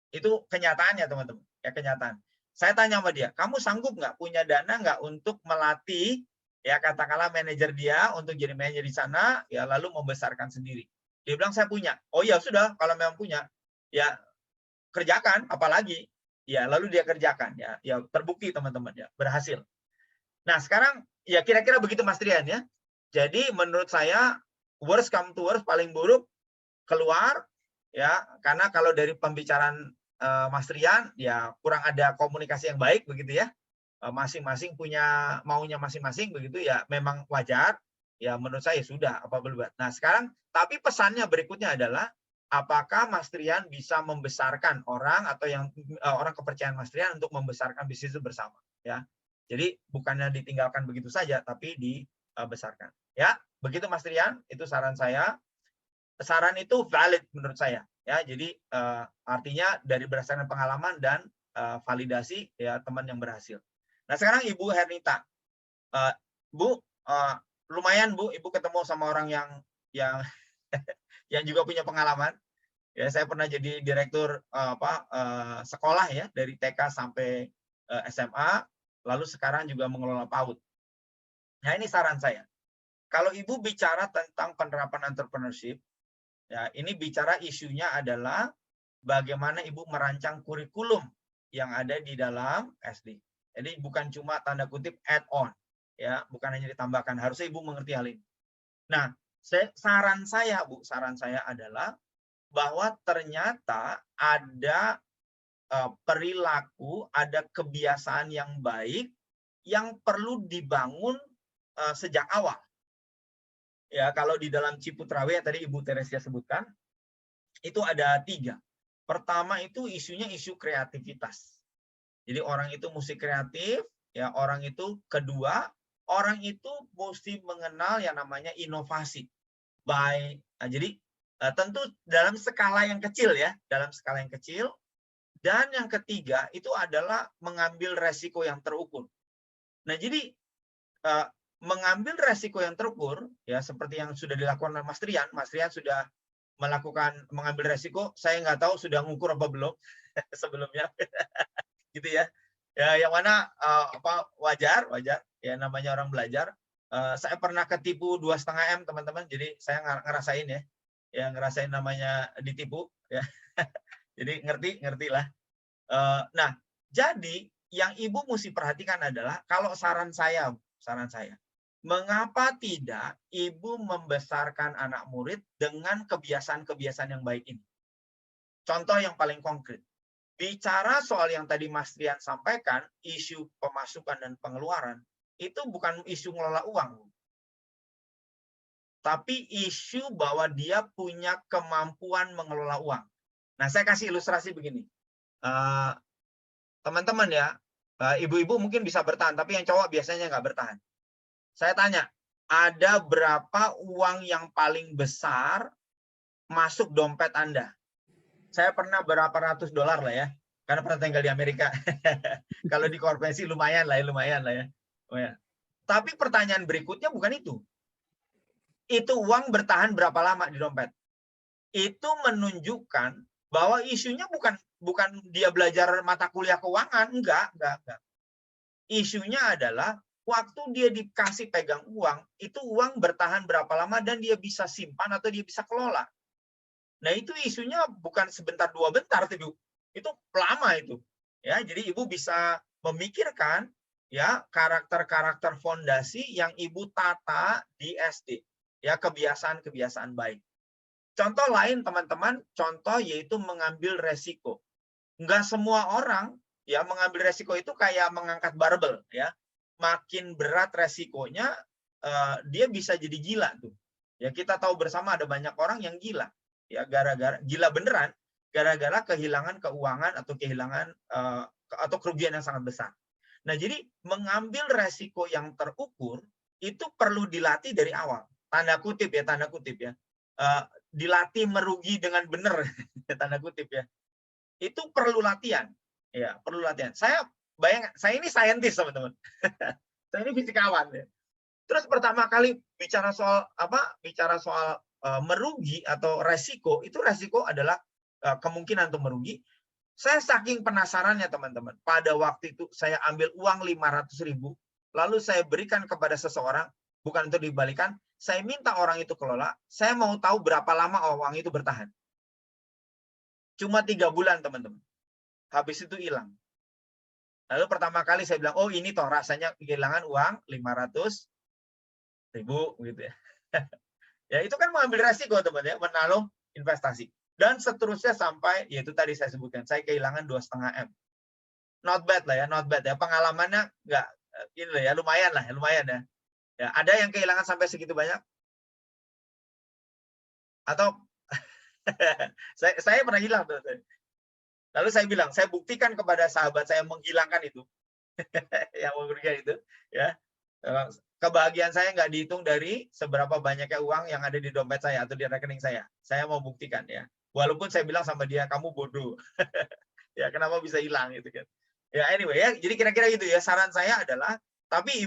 Itu kenyataannya teman-teman, ya kenyataan. Saya tanya sama dia, kamu sanggup nggak punya dana nggak untuk melatih, ya katakanlah manajer dia untuk jadi manajer di sana, ya lalu membesarkan sendiri. Dia bilang saya punya. Oh ya sudah, kalau memang punya, ya kerjakan, apalagi. Ya, lalu dia kerjakan ya. Ya terbukti teman-teman ya, berhasil. Nah, sekarang ya kira-kira begitu Mas Trian ya. Jadi menurut saya worst come to worst, paling buruk keluar ya, karena kalau dari pembicaraan Mas Trian ya kurang ada komunikasi yang baik begitu ya. Masing-masing punya maunya masing-masing begitu ya, memang wajar ya, menurut saya sudah apa berbuat. Nah sekarang tapi pesannya berikutnya adalah apakah Mas Trian bisa membesarkan orang atau yang orang kepercayaan Mas Trian untuk membesarkan bisnis itu bersama ya. Jadi bukannya ditinggalkan begitu saja tapi dibesarkan ya. Begitu Mas Trian, itu saran saya. Saran itu valid menurut saya ya. Jadi artinya dari berdasarkan pengalaman dan validasi ya teman yang berhasil. Nah sekarang Ibu Hernita, Bu, lumayan Bu, Ibu ketemu sama orang yang yang juga punya pengalaman. Ya saya pernah jadi direktur sekolah ya dari TK sampai SMA, lalu sekarang juga mengelola PAUD. Nah ini saran saya, kalau Ibu bicara tentang penerapan entrepreneurship, ya ini bicara isunya adalah bagaimana Ibu merancang kurikulum yang ada di dalam SD. Jadi bukan cuma tanda kutip add-on, ya, bukan hanya ditambahkan. Harusnya Ibu mengerti hal ini. Nah, saran saya, Bu, saran saya adalah bahwa ternyata ada perilaku, ada kebiasaan yang baik yang perlu dibangun sejak awal. Ya, kalau di dalam Ciputrawe yang tadi Ibu Teresia sebutkan, itu ada 3. Pertama itu isunya isu kreativitas. Jadi orang itu mesti kreatif, ya orang itu kedua, orang itu mesti mengenal yang namanya inovasi. Jadi tentu dalam skala yang kecil ya, dalam skala yang kecil. Dan yang ketiga itu adalah mengambil resiko yang terukur. Nah jadi mengambil resiko yang terukur, ya seperti yang sudah dilakukan oleh Mas Trian sudah mengambil resiko. Saya nggak tahu sudah ngukur apa belum sebelumnya. Gitu ya. Ya yang mana wajar ya, namanya orang belajar. Saya pernah ketipu 2,5 M teman-teman, jadi saya ngerasain ya ngerasain namanya ditipu ya. Jadi ngertilah. Nah jadi yang Ibu mesti perhatikan adalah, kalau saran saya mengapa tidak Ibu membesarkan anak murid dengan kebiasaan-kebiasaan yang baik ini. Contoh yang paling konkret. Bicara soal yang tadi Mas Trian sampaikan, isu pemasukan dan pengeluaran, itu bukan isu ngelola uang. Tapi isu bahwa dia punya kemampuan mengelola uang. Nah, saya kasih ilustrasi begini. Teman-teman ya, ibu-ibu mungkin bisa bertahan, tapi yang cowok biasanya nggak bertahan. Saya tanya, ada berapa uang yang paling besar masuk dompet Anda? Saya pernah berapa ratus dolar lah ya, karena pernah tinggal di Amerika. Kalau di konvensi lumayan lah ya. Oh ya. Tapi pertanyaan berikutnya bukan itu. Itu uang bertahan berapa lama di dompet? Itu menunjukkan bahwa isunya bukan dia belajar mata kuliah keuangan, enggak. Isunya adalah waktu dia dikasih pegang uang, itu uang bertahan berapa lama dan dia bisa simpan atau dia bisa kelola. Nah, itu isunya bukan sebentar 2 bentar tuh, itu lama itu. Ya, jadi Ibu bisa memikirkan ya karakter-karakter fondasi yang Ibu tata di SD. Ya, kebiasaan-kebiasaan baik. Contoh lain teman-teman, contoh yaitu mengambil resiko. Enggak semua orang ya mengambil resiko itu kayak mengangkat barbel ya. Makin berat resikonya dia bisa jadi gila tuh. Ya, kita tahu bersama ada banyak orang yang gila. Ya, gara-gara gila beneran, gara-gara kehilangan keuangan atau kehilangan atau kerugian yang sangat besar. Nah, jadi mengambil resiko yang terukur itu perlu dilatih dari awal. Tanda kutip ya. Dilatih merugi dengan benar, tanda kutip ya. Itu perlu latihan. Ya, perlu latihan. Saya ini saintis, teman-teman. Saya ini fisikawan ya. Terus pertama kali bicara soal merugi atau resiko, itu resiko adalah kemungkinan untuk merugi. Saya saking penasarannya teman-teman, pada waktu itu saya ambil uang 500.000, lalu saya berikan kepada seseorang, bukan untuk dikembalikan, saya minta orang itu kelola, saya mau tahu berapa lama uang itu bertahan. Cuma 3 bulan teman-teman. habis itu hilang. Lalu pertama kali saya bilang, oh ini toh rasanya kehilangan uang 500.000 gitu ya. Ya itu kan mengambil resiko teman ya, menaruh investasi. Dan seterusnya sampai, yaitu tadi saya sebutkan, saya kehilangan 2,5 M. Not bad lah ya, not bad ya. Pengalamannya nggak, ini lah ya, lumayan lah, lumayan ya. Ya, ada yang kehilangan sampai segitu banyak? Atau saya pernah hilang tuh. Lalu saya bilang, saya buktikan kepada sahabat saya menghilangkan itu, yang merugikan itu, ya. Kebahagiaan saya nggak dihitung dari seberapa banyaknya uang yang ada di dompet saya atau di rekening saya. Saya mau buktikan ya. Walaupun saya bilang sama dia, kamu bodoh. Ya, kenapa bisa hilang gitu kan. Ya anyway ya, jadi kira-kira gitu ya. Saran saya adalah, tapi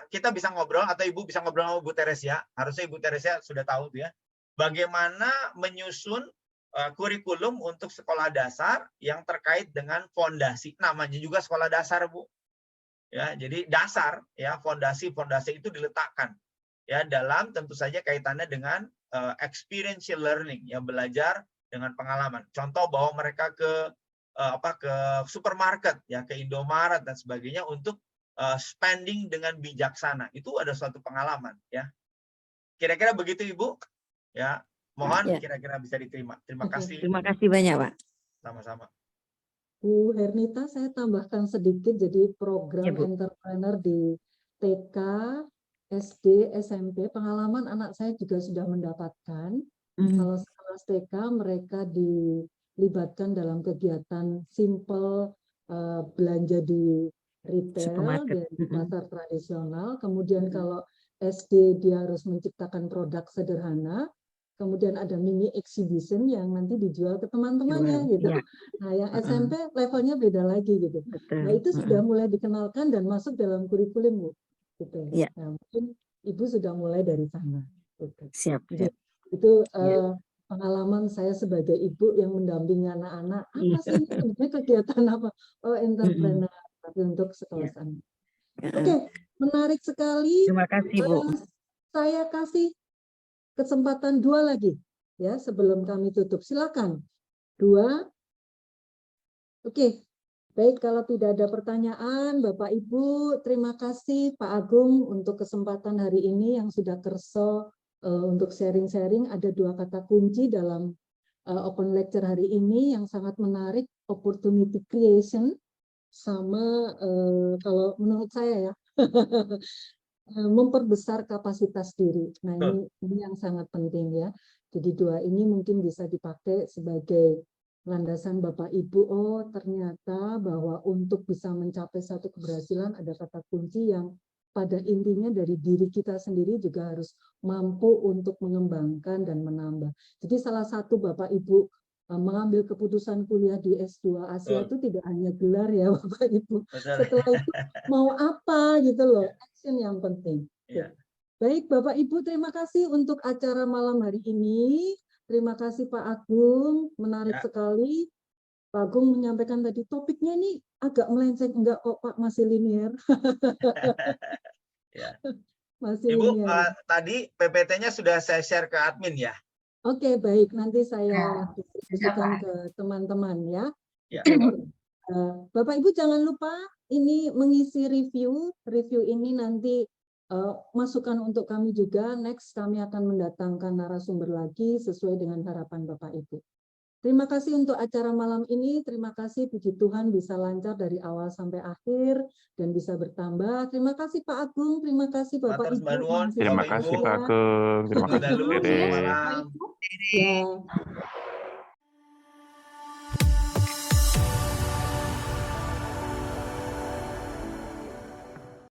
kita bisa ngobrol atau ibu bisa ngobrol sama Bu Teresia. Harusnya Ibu Teresia sudah tahu tuh ya. Bagaimana menyusun kurikulum untuk sekolah dasar yang terkait dengan fondasi. Namanya juga sekolah dasar, Bu. Ya, jadi dasar ya, fondasi itu diletakkan ya dalam tentu saja kaitannya dengan experiential learning ya, belajar dengan pengalaman. Contoh bahwa mereka ke supermarket ya, ke Indomaret dan sebagainya untuk spending dengan bijaksana. Itu ada suatu pengalaman ya. Kira-kira begitu Ibu. Ya, mohon kira-kira bisa diterima. Terima kasih. Terima kasih banyak, Pak. Sama-sama. Bu Hernita, saya tambahkan sedikit, jadi program entrepreneur di TK, SD, SMP, pengalaman anak saya juga sudah mendapatkan. Kalau sekelas TK, mereka dilibatkan dalam kegiatan simple, belanja di retail, di pasar tradisional. Kemudian kalau SD, dia harus menciptakan produk sederhana. Kemudian ada mini exhibition yang nanti dijual ke teman-temannya gitu. Ya. Nah, yang SMP levelnya beda lagi gitu. Betul. Nah, itu sudah mulai dikenalkan dan masuk dalam kurikulum, Bu. Gitu. Ya. Nah, mungkin Ibu sudah mulai dari sana. Gitu. Siap. Jadi, itu pengalaman saya sebagai ibu yang mendampingi anak-anak. Apa sih ini kegiatan apa? Oh, entrepreneur, tapi untuk sekolah sana. Oke, menarik sekali. Terima kasih, Bu. Saya kasih kesempatan 2 lagi ya sebelum kami tutup. Silakan. 2. Oke. Baik, kalau tidak ada pertanyaan, Bapak Ibu, terima kasih Pak Agung untuk kesempatan hari ini yang sudah kerso untuk sharing-sharing. Ada 2 kata kunci dalam open lecture hari ini yang sangat menarik, opportunity creation sama kalau menurut saya ya memperbesar kapasitas diri. Nah, ini yang sangat penting ya. Jadi 2 ini mungkin bisa dipakai sebagai landasan Bapak Ibu. Oh, ternyata bahwa untuk bisa mencapai satu keberhasilan ada kata kunci yang pada intinya dari diri kita sendiri juga harus mampu untuk mengembangkan dan menambah. Jadi salah satu Bapak Ibu mengambil keputusan kuliah di S2 Asia itu tidak hanya gelar ya Bapak Ibu. Setelah itu mau apa gitu loh, action yang penting. Ya. Baik Bapak Ibu, terima kasih untuk acara malam hari ini. Terima kasih Pak Agung, menarik sekali. Pak Agung menyampaikan tadi topiknya ini agak melenceng, enggak kok Pak, masih linear. Ya. Masih Ibu, linear. tadi PPT-nya sudah saya share ke admin ya. Oke, baik. Nanti saya distribusikan ke teman-teman ya. Ya. Bapak Ibu jangan lupa ini mengisi review. Review ini nanti masukan untuk kami juga. Next kami akan mendatangkan narasumber lagi sesuai dengan harapan Bapak Ibu. Terima kasih untuk acara malam ini. Terima kasih, puji Tuhan bisa lancar dari awal sampai akhir dan bisa bertambah. Terima kasih Pak Agung, terima kasih Bapak Ibu. Terima kasih Pak Agung. Terima kasih Bu Tere. Selamat malam. Ya.